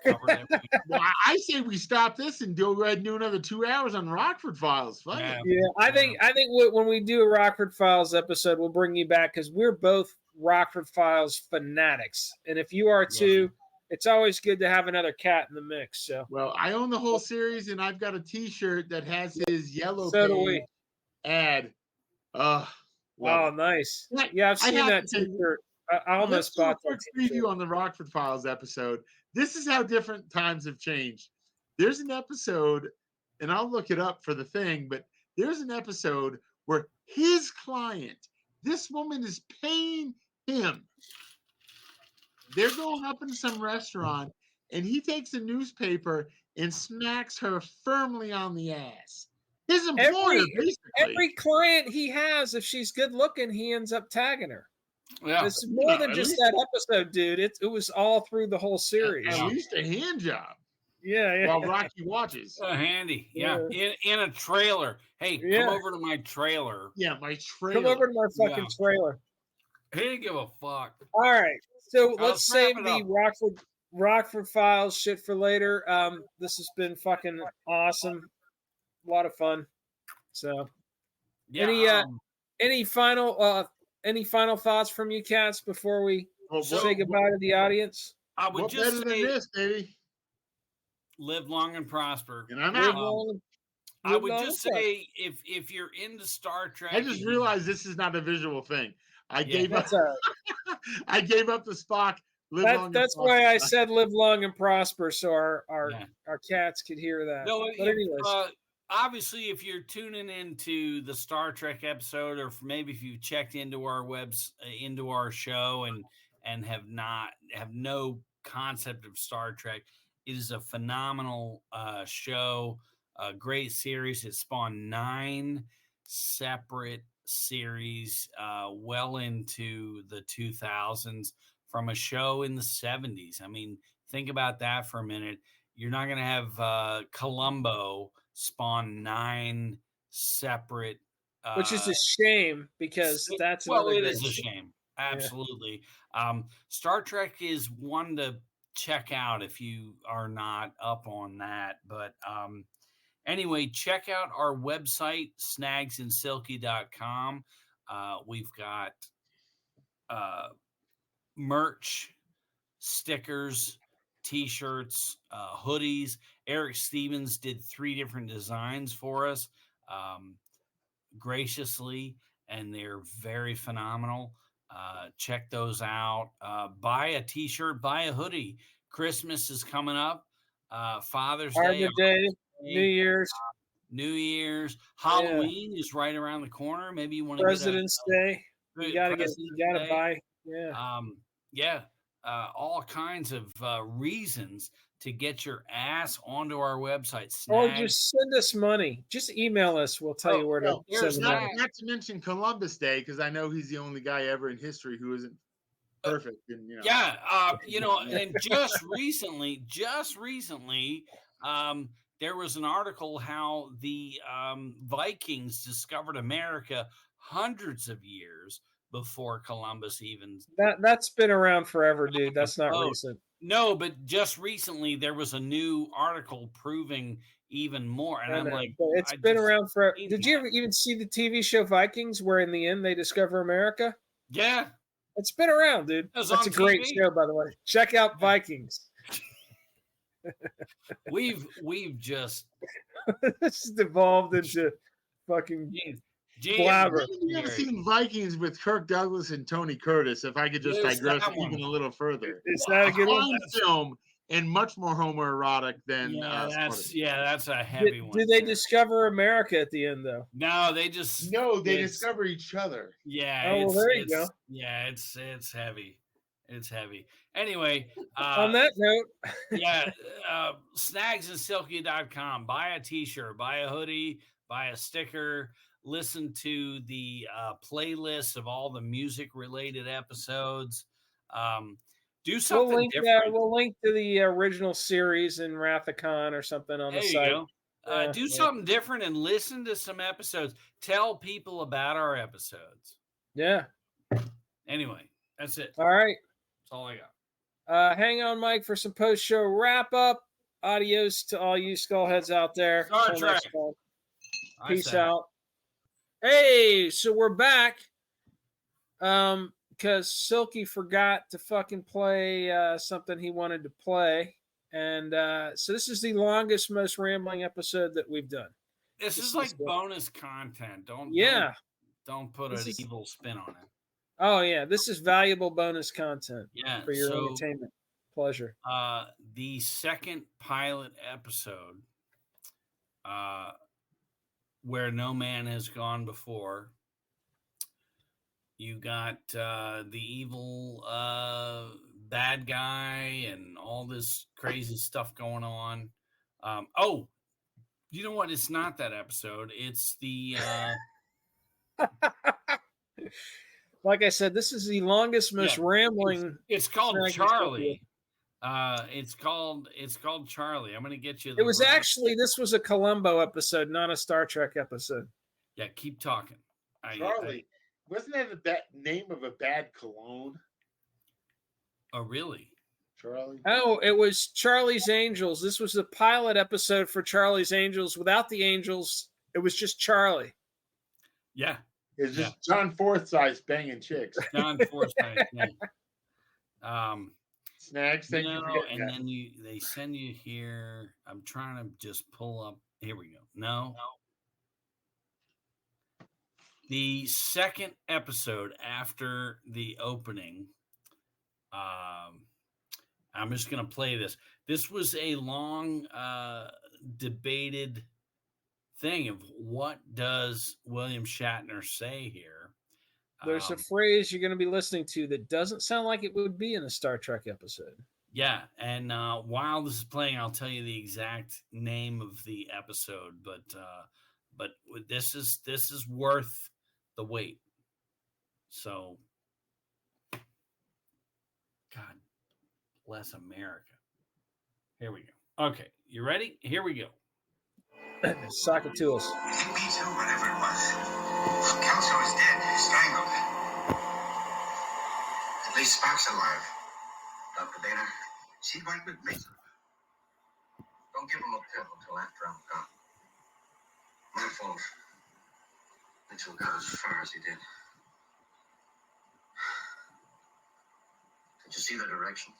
covered everything? Well, I say we stop this and go ahead and do another 2 hours on Rockford Files. Yeah, I think when we do a Rockford Files episode, we'll bring you back because we're both Rockford Files fanatics, and if you are too, it's always good to have another cat in the mix. So, well, I own the whole series, and I've got a T-shirt that has his yellow page ad. Oh, nice! Yeah, I've seen that T-shirt. I almost bought that preview on the Rockford Files episode. This is how different times have changed. There's an episode, and I'll look it up for the thing, but there's an episode where his client, this woman is paying him. They're going up in some restaurant, and he takes a newspaper and smacks her firmly on the ass. His employer, basically. Every client he has, if she's good looking, he ends up tagging her. Yeah, it's more than just that episode, dude. It was all through the whole series. At least a hand job. Yeah. While Rocky watches. Handy. Yeah. In a trailer. Hey, come over to my trailer. Yeah, my trailer. Come over to my fucking trailer. He didn't give a fuck. All right. So let's save the Rockford Files shit for later. This has been fucking awesome. A lot of fun. So any final thoughts from you cats before we say goodbye to the audience? I would just say than this, baby. Live long and prosper. And I'm out. I would just say if you're into Star Trek, I just realized this is not a visual thing. I gave up. I gave up the Spock. That's why I said live long and prosper, so our cats could hear that. No, but anyways. Obviously, if you're tuning into the Star Trek episode, or maybe if you checked into our into our show and have no concept of Star Trek, it is a phenomenal show, a great series. It spawned 9 separate series well into the 2000s from a show in the 70s. I mean, think about that for a minute. You're not going to have Columbo spawn 9 separate, which is a shame because that's it is a shame. Absolutely. Star Trek is one to check out if you are not up on that. But anyway, check out our website, snagsandsilky.com. We've got merch, stickers, t-shirts, hoodies. Eric Stevens did 3 different designs for us graciously, and they're very phenomenal. Check those out. Buy a t-shirt, buy a hoodie. Christmas is coming up. Father's Day, Arbor Day, New Year's, Halloween is right around the corner. Maybe you want to President's Day. You gotta Day. buy. Yeah. All kinds of reasons to get your ass onto our website. Or Snags. just send us money. Just email us. We'll tell you where to send money. Not to mention Columbus Day, because I know he's the only guy ever in history who isn't perfect. And, and just recently, there was an article how the Vikings discovered America hundreds of years before Columbus even. That's been around forever, dude. That's not recent. No, but just recently there was a new article proving even more, and I'm like, it's been around for. Did you ever even see the TV show Vikings, where in the end they discover America? Yeah, it's been around, dude. That's a great show, by the way. Check out Vikings. We've just this has evolved into fucking blabber. I've never seen Vikings with Kirk Douglas and Tony Curtis. If I could just digress even a little further, is that a good one? Film and much more homoerotic than. That's a heavy one. Did they discover America at the end though? No, they discover each other. Yeah. Oh, well, there you go. Yeah, it's heavy. It's heavy. Anyway, on that note, snagsandsilky.com. Buy a t-shirt, buy a hoodie, buy a sticker. Listen to the playlist of all the music-related episodes. Do something different. We'll link to the original series in Wrath of Khan or something on the site. Do something different and listen to some episodes. Tell people about our episodes. Yeah. Anyway, that's it. All right. That's all I got. Hang on, Mike, for some post-show wrap-up. Adios to all you skullheads out there. Star Trek. Peace out. Hey, so we're back. Because Silky forgot to fucking play something he wanted to play. And so this is the longest, most rambling episode that we've done. This is like bonus content. Don't put an evil spin on it. Oh, yeah. This is valuable bonus content for your entertainment pleasure. The second pilot episode, where no man has gone before. You got the evil bad guy and all this crazy stuff going on. You know what? It's not that episode. It's the... Like I said, this is the longest, most rambling... It's called Charlie. It's called Charlie. I'm going to get you... This was a Columbo episode, not a Star Trek episode. Yeah, keep talking. Charlie. Wasn't that the name of a bad cologne? Oh, really? Charlie? Oh, it was Charlie's Angels. This was the pilot episode for Charlie's Angels. Without the angels, it was just Charlie. Yeah. It's just John Forsythe banging chicks. John Forsythe. Snags, thank you for getting and that. Then they send you here. I'm trying to just pull up. Here we go. No. The second episode after the opening, I'm just going to play this. This was a long debated thing of what does William Shatner say here. There's a phrase you're going to be listening to that doesn't sound like it would be in a Star Trek episode. Yeah, and while this is playing, I'll tell you the exact name of the episode. But this is worth the wait. So, God bless America. Here we go. Okay, you ready? Here we go. Sock it to us. Pizza, whatever it was. Kelso is dead, strangled. At least Spock's alive. Dr. Dana, is he right with me? Don't give him a pill until after I'm gone. My fault. Mitchell got as far as he did. Did you see the direction?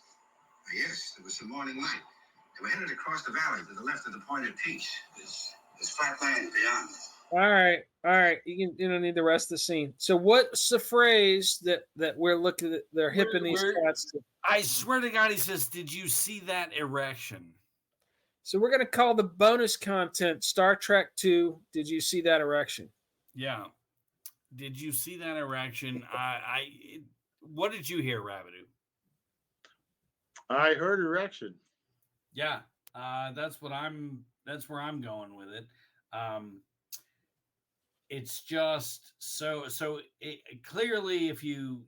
Yes, it was the morning light. They were headed across the valley to the left of the Point of Peace. There's flat land beyond. All right. You don't need the rest of the scene. So what's the phrase that we're looking at? They're hipping these cats to. I swear to God, he says, "Did you see that erection?" So we're gonna call the bonus content Star Trek 2. Did you see that erection? Yeah. Did you see that erection? What did you hear, Rabidu? I heard erection. Yeah, that's where I'm going with it. It's just so clearly, if you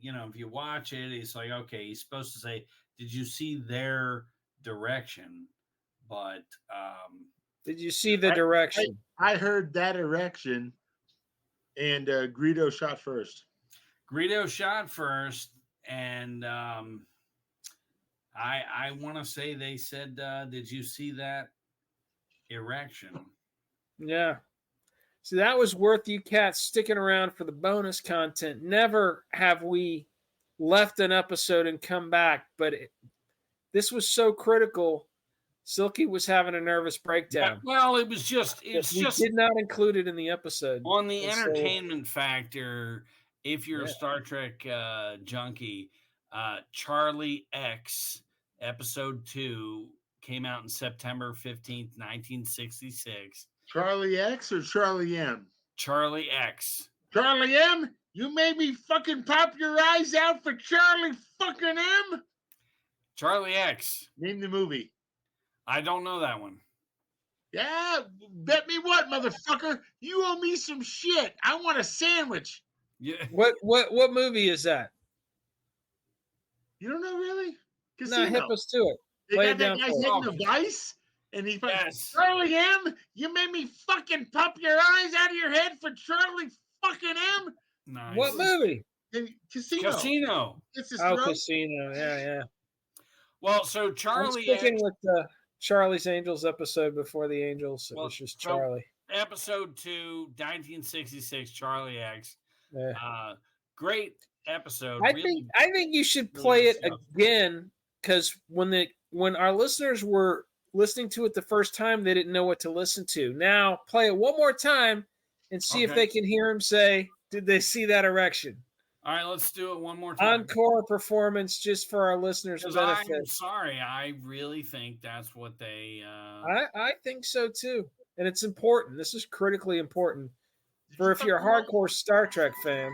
watch it, it's like, okay, he's supposed to say, "Did you see their direction?" But did you see the direction? I heard that erection, and Greedo shot first. Greedo shot first, and I want to say they said, "Did you see that erection?" Yeah. So that was worth you cats sticking around for the bonus content. Never have we left an episode and come back, but this was so critical. Silky was having a nervous breakdown. Well, we did not include it in the episode. On the entertainment factor, if you're a Star Trek junkie, Charlie X episode 2 came out on September 15th, 1966. Charlie X or Charlie M? Charlie X. Charlie M? You made me fucking pop your eyes out for Charlie fucking M? Charlie X. Name the movie. I don't know that one. Yeah, bet me what, motherfucker? You owe me some shit. I want a sandwich. Yeah. What movie is that? You don't know, really? Casino. No, hip us to it. They Lay got it that down guy for us. hitting the vice, and he Yes. Charlie M, you made me fucking pop your eyes out of your head for Charlie fucking M. Nice. What movie? Casino. It's his throat. Casino. Yeah. Well, so Charlie I'm sticking with the Charlie's Angels episode before the Angels. It was just Charlie. Episode 2, 1966, Charlie X. Yeah. Great episode. I think you should play it again, because when our listeners were listening to it the first time, they didn't know what to listen to. Now play it one more time and see if they can hear him say, "Did they see that erection?" All right, let's do it one more time. Encore performance just for our listeners' benefit. I'm sorry, I really think that's what they. I think so too, and it's important. This is critically important for if you're a hardcore Star Trek fan.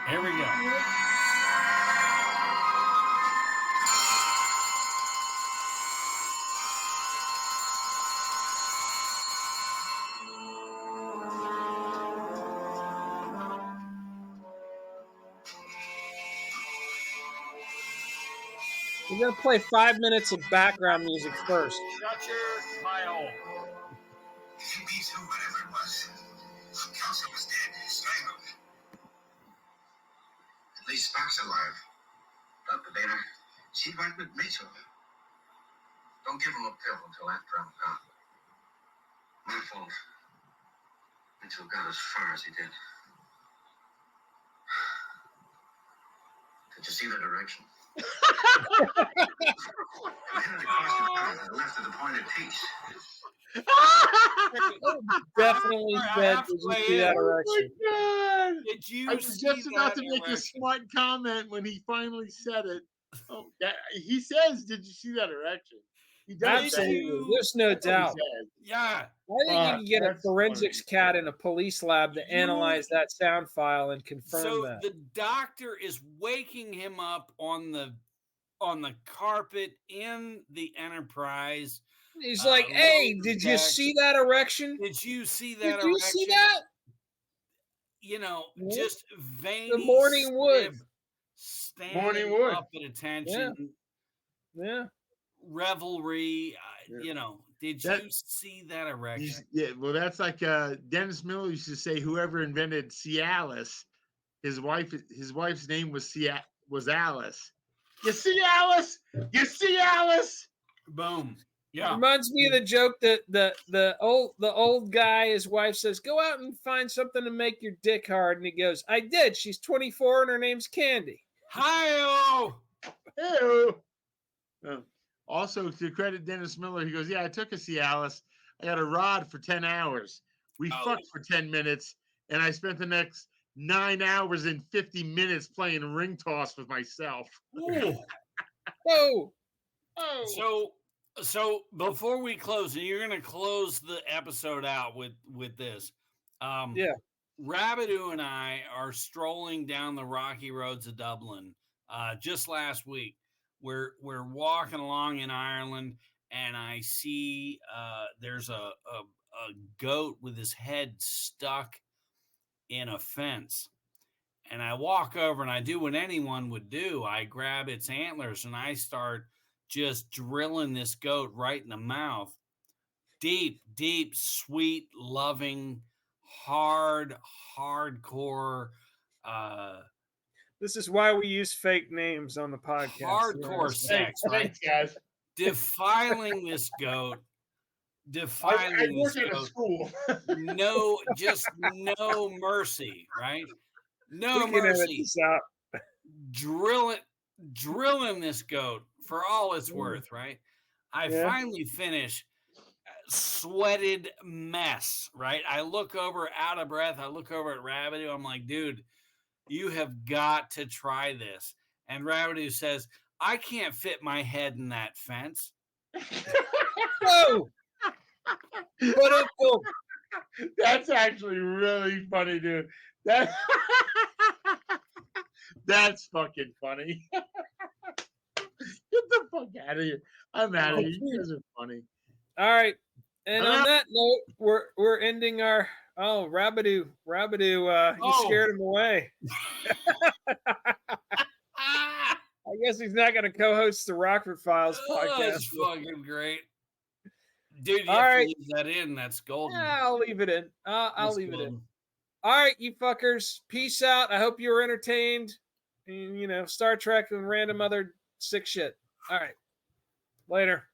Here we go. We're going to play 5 minutes of background music first. Shut your pile. Me too, whatever it was. Kelso was dead, strangled. At least Spock's alive. Dr. Dana, she went with Mitchell. Don't give him a pill until after I'm gone. My fault. Mitchell got as far as he did. Did you see the direction? Left of the Point of Peace. Definitely said, "Did you see that erection?" Oh my God. Did you I was just about to make a smart comment when he finally said it. Oh, he says, "Did you see that erection?" He does. Absolutely. There's no doubt. Yeah. I think you can get a forensics cat in a police lab to analyze that sound file and confirm that. So the doctor is waking him up on the carpet in the Enterprise. He's like, "Hey, did you see that erection? Did you see that Did you see that?" Just veiny. The morning wood. Standing up at attention. Yeah. Revelry. Did you see that erection? Yeah, well, that's like Dennis Miller used to say, whoever invented Cialis, his wife's name was Alice. You see Alice? You see Alice? Boom. Yeah. Reminds me of the joke that the old guy, his wife says, "Go out and find something to make your dick hard," and he goes, "I did. She's 24 and her name's Candy." Hi-oh! Also, to credit Dennis Miller, he goes, "Yeah, I took a Cialis. I got a rod for 10 hours. We fucked for 10 minutes, and I spent the next 9 hours and 50 minutes playing ring toss with myself." Whoa. So before we close, and you're going to close the episode out with this. Yeah. Rabideau and I are strolling down the rocky roads of Dublin just last week. We're walking along in Ireland, and I see there's a goat with his head stuck in a fence. And I walk over and I do what anyone would do. I grab its antlers and I start just drilling this goat right in the mouth. Deep, deep, sweet, loving, hardcore. This is why we use fake names on the podcast. Hardcore sex, right? Thanks, guys. Defiling this goat. I work at a school. No mercy, right? No mercy. Drilling this goat for all it's worth, right? I finally finish, sweated mess, right? I look over, out of breath. I look over at Rabideau. I'm like, dude, you have got to try this. And Rabideau says, I can't fit my head in that fence. Whoa! That's actually really funny, dude. That's fucking funny. Get the fuck out of here. I'm out of here. You guys are funny. All right. And on that note, we're ending our Rabideau, you scared him away. I guess he's not gonna co-host the Rockford Files podcast. That's fucking great. Dude, you have to leave that in. That's golden. Yeah, I'll leave it in. I'll leave it in. All right, you fuckers. Peace out. I hope you were entertained. And, Star Trek and random other sick shit. All right. Later.